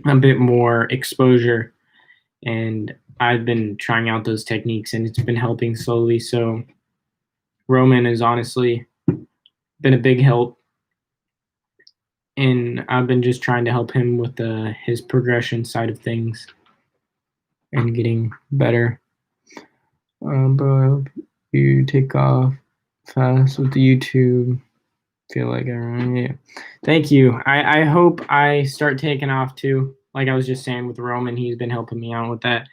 a bit more exposure, and I've been trying out those techniques, and it's been helping slowly. So Roman has honestly been a big help, and I've been just trying to help him with his progression side of things and getting better. But I hope you take off fast with the YouTube. Feel like yeah. Thank you. I hope I start taking off too. Like I was just saying with Roman, he's been helping me out with that.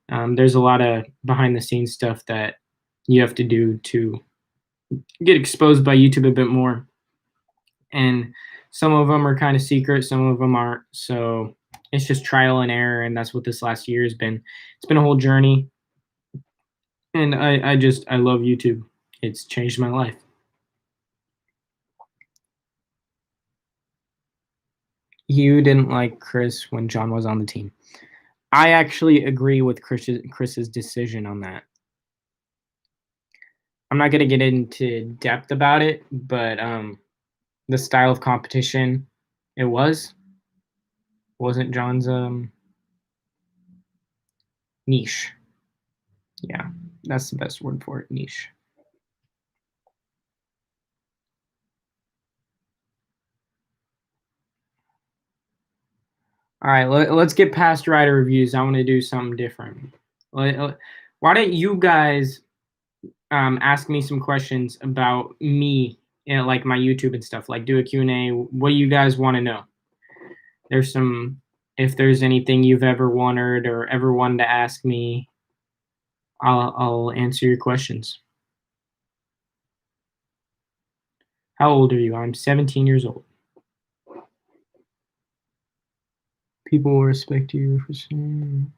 There's a lot of behind the scenes stuff that you have to do to get exposed by YouTube a bit more, and some of them are kind of secret, some of them aren't. So it's just trial and error, and that's what this last year has been. It's been a whole journey, and I love YouTube. It's changed my life. You didn't like Chris when John was on the team. I actually agree with Chris's decision on that. I'm not gonna get into depth about it, but the style of competition it wasn't John's niche. Yeah, that's the best word for it, niche. All right, let's get past rider reviews. I want to do something different. Why don't you guys ask me some questions about me, like my YouTube and stuff, like do a Q&A. What do you guys want to know? There's some, if there's anything you've ever wondered or ever wanted to ask me, I'll answer your questions. How old are you? I'm 17 years old. People will respect you for saying.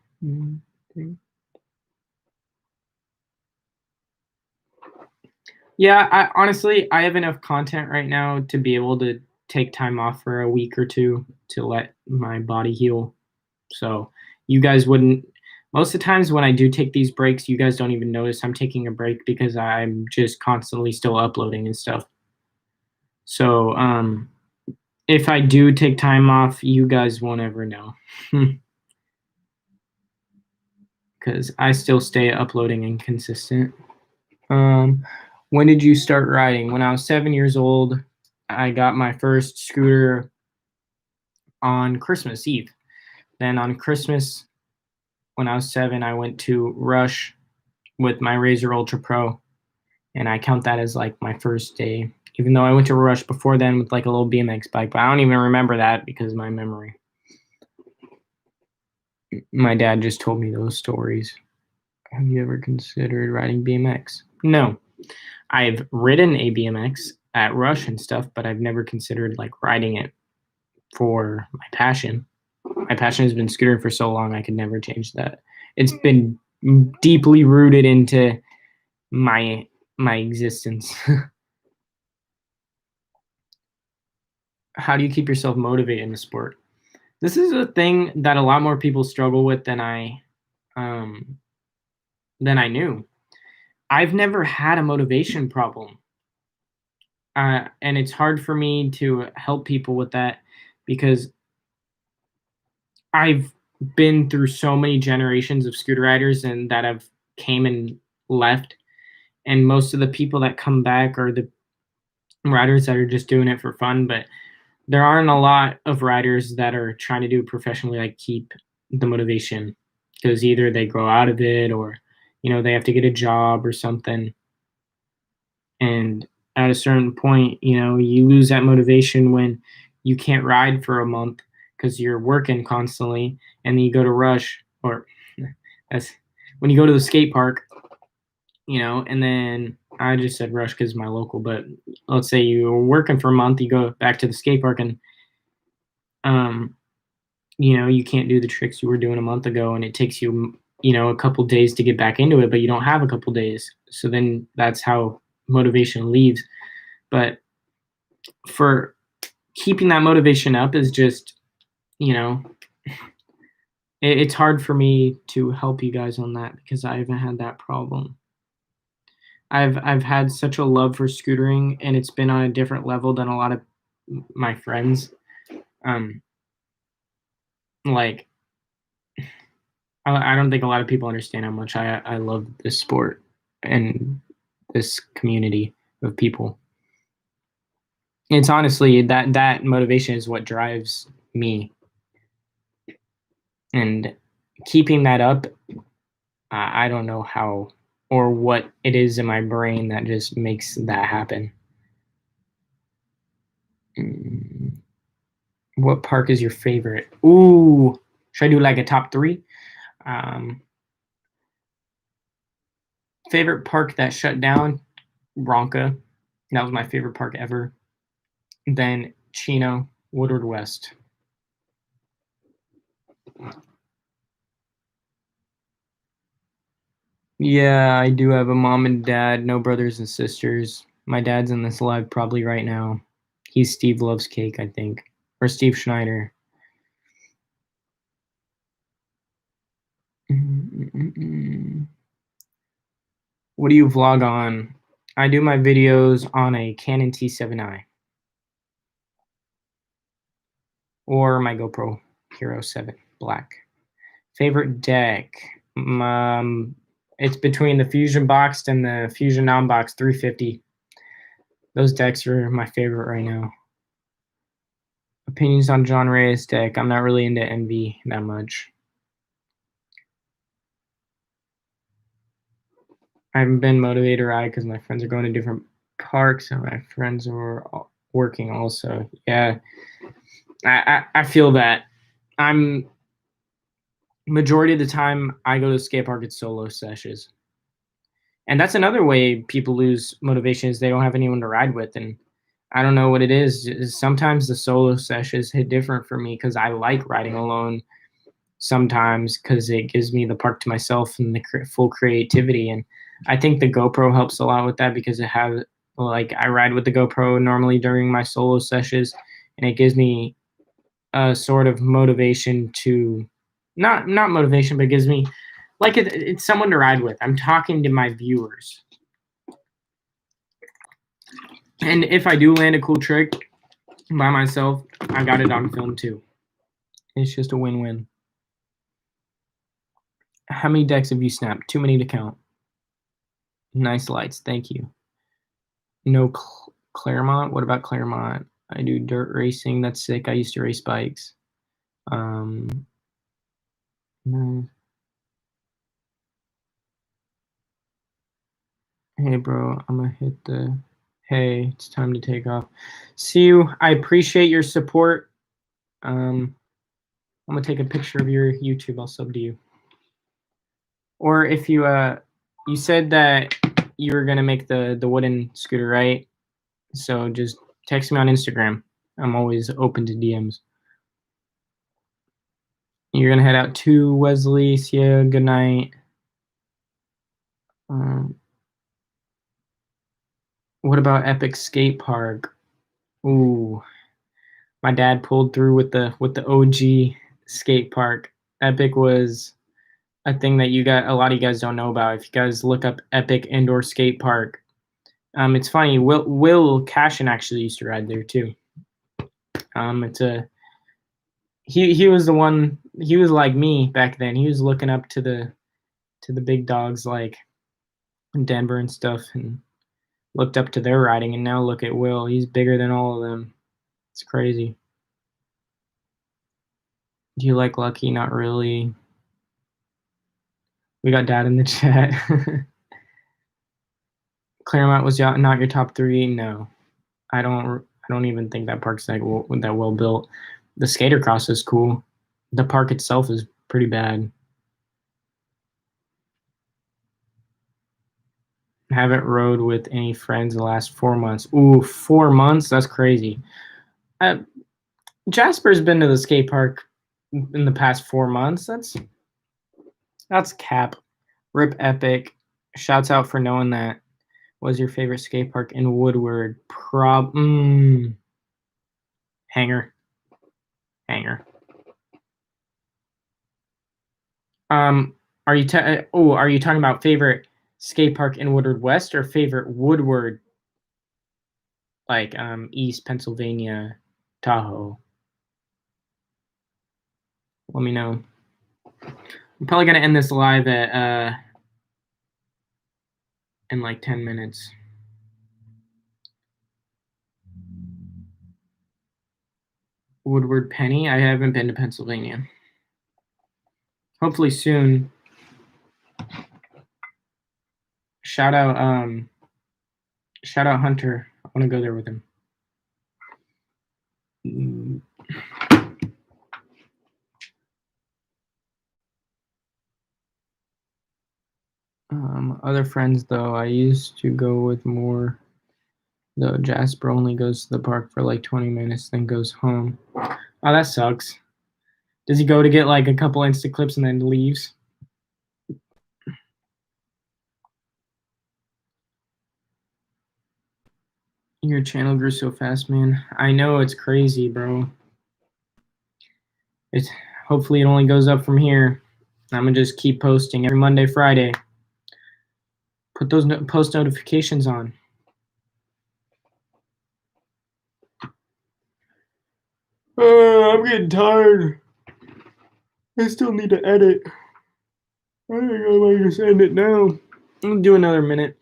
Yeah, I have enough content right now to be able to take time off for a week or two to let my body heal. So you guys wouldn't. Most of the times when I do take these breaks, you guys don't even notice I'm taking a break because I'm just constantly still uploading and stuff. So if I do take time off, you guys won't ever know. Because I still stay uploading and consistent. When did you start riding? When I was 7 years old, I got my first scooter on Christmas Eve. Then on Christmas, when I was 7, I went to Rush with my Razor Ultra Pro, and I count that as like my first day. Even though I went to Rush before then with like a little BMX bike, but I don't even remember that because of my memory. My dad just told me those stories. Have you ever considered riding BMX? No. I've ridden a BMX at Rush and stuff, but I've never considered like riding it for my passion. My passion has been scootering for so long, I could never change that. It's been deeply rooted into my existence. How do you keep yourself motivated in the sport? This is a thing that a lot more people struggle with than I than I knew. I've never had a motivation problem. And it's hard for me to help people with that because I've been through so many generations of scooter riders and that have came and left. And most of the people that come back are the riders that are just doing it for fun. But there aren't a lot of riders that are trying to do it professionally, like keep the motivation, because either they grow out of it or, they have to get a job or something. And at a certain point, you lose that motivation when you can't ride for a month because you're working constantly, and then you go to Rush, or that's when you go to the skate park, and then I just said Rush because my local, but let's say you're working for a month, you go back to the skate park, and um, you can't do the tricks you were doing a month ago, and it takes you, a couple days to get back into it, but you don't have a couple days. So then that's how motivation leaves. But for keeping that motivation up is just, it's hard for me to help you guys on that because I haven't had that problem. I've had such a love for scootering, and it's been on a different level than a lot of my friends. Like, I don't think a lot of people understand how much I love this sport and this community of people. It's honestly that motivation is what drives me, and keeping that up, I don't know how or what it is in my brain that just makes that happen. What park is your favorite? Ooh, should I do like a top 3? Um, Favorite park that shut down? Ronca. That was my favorite park ever. Then Chino, Woodward West. Yeah, I do have a mom and dad, no brothers and sisters. My dad's in this live probably right now. He's Steve Loves Cake, I think, or Steve Schnider. What do you vlog on? I do my videos on a Canon T7i or my GoPro Hero 7 Black. Favorite deck? It's between the Fusion Boxed and the Fusion Non-Boxed 350. Those decks are my favorite right now. Opinions on John Reyes deck. I'm not really into NV that much. I haven't been motivated to ride because my friends are going to different parks and my friends are working also. Yeah, I feel that. I'm majority of the time I go to the skate park at solo sessions. And that's another way people lose motivation is they don't have anyone to ride with. And I don't know what it is. Sometimes the solo sessions hit different for me because I like riding alone sometimes because it gives me the park to myself and the full creativity. And I think the GoPro helps a lot with that because it has, like, I ride with the GoPro normally during my solo sessions, and it gives me a sort of motivation to not motivation, but it gives me like it's someone to ride with. I'm talking to my viewers. And if I do land a cool trick by myself, I got it on film too. It's just a win-win. How many decks have you snapped? Too many to count. Nice lights. Thank you. No Claremont? What about Claremont? I do dirt racing. That's sick. I used to race bikes. No. Hey, bro. I'm going to hit the... Hey, it's time to take off. See you. I appreciate your support. I'm going to take a picture of your YouTube. I'll sub to you. Or if you you said that you were going to make the wooden scooter, right? So just text me on Instagram. I'm always open to DMs. You're going to head out to Wesley. See you. Good night. What about Epic Skate Park? Ooh, my dad pulled through with the OG skate park. Epic was a thing that a lot of you guys don't know about. If you guys look up Epic Indoor Skate Park, it's funny. Will Cashin actually used to ride there too. It's a he was the one. He was like me back then. He was looking up to the big dogs like in Denver and stuff, and looked up to their riding. And now look at Will. He's bigger than all of them. It's crazy. Do you like Lucky? Not really. We got Dad in the chat. Claremont was not your top 3. No, I don't even think that park's that well built. The skater cross is cool. The park itself is pretty bad. Haven't rode with any friends the last 4 months. Ooh, 4 months? That's crazy. Jasper's been to the skate park in the past 4 months. That's cap. Rip Epic. Shouts out for knowing that. Was your favorite skate park in Woodward? Hanger. Are you talking about favorite skate park in Woodward West or favorite Woodward, like East Pennsylvania, Tahoe? Let me know. I'm probably gonna end this live at in like 10 minutes. Woodward Penny. I haven't been to Pennsylvania. Hopefully soon. Shout out Hunter. I want to go there with him. Other friends though, I used to go with more. Though Jasper only goes to the park for like 20 minutes, then goes home. Oh, that sucks. Does he go to get like a couple Insta clips and then leaves? Your channel grew so fast, man. I know, it's crazy, bro. Hopefully it only goes up from here. I'm gonna just keep posting every Monday, Friday. Put those post notifications on. I'm getting tired. I still need to edit. I think I might just end it now. I'm gonna do another minute.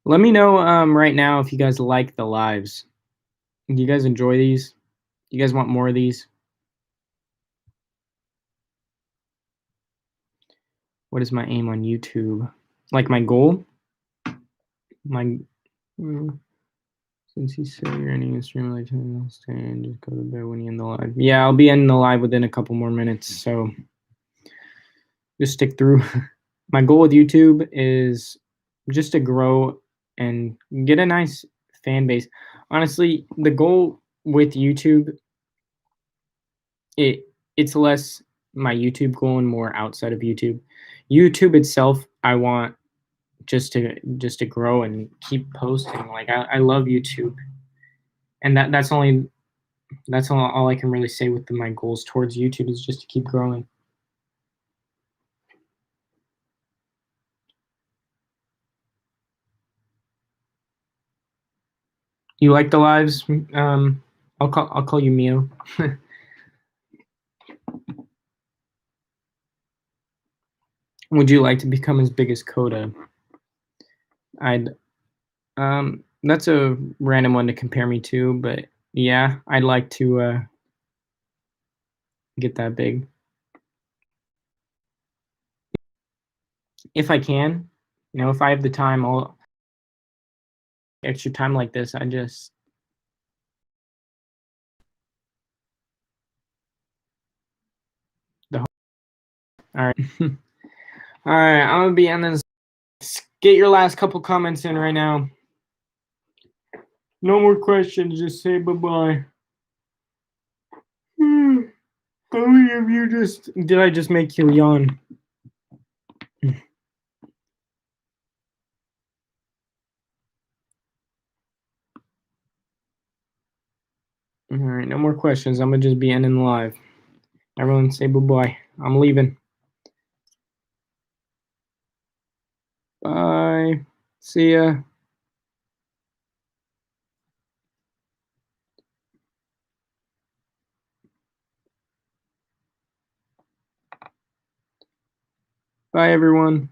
Let me know right now if you guys like the lives. Do you guys enjoy these? Do you guys want more of these? What is my aim on YouTube? Like my goal? Since you said you're ending the stream like 10 minutes, just go to bed when you end the live. Yeah, I'll be ending the live within a couple more minutes, so just stick through. My goal with YouTube is just to grow and get a nice fan base. Honestly, the goal with YouTube, it's less my YouTube goal and more outside of YouTube. YouTube itself, I want just to grow and keep posting. Like I love YouTube, and that's all I can really say with my goals towards YouTube is just to keep growing. You like the lives? I'll call you Mio. Would you like to become as big as Coda? That's a random one to compare me to, but yeah, I'd like to get that big. If I can, if I have the time, I'll extra time like this. All right. All right, I'm gonna be on this. Get your last couple comments in right now. No more questions. Just say bye-bye. How many of you did I just make you yawn? All right, no more questions. I'm gonna just be ending the live. Everyone say bye-bye. I'm leaving. Bye. See ya. Bye, everyone.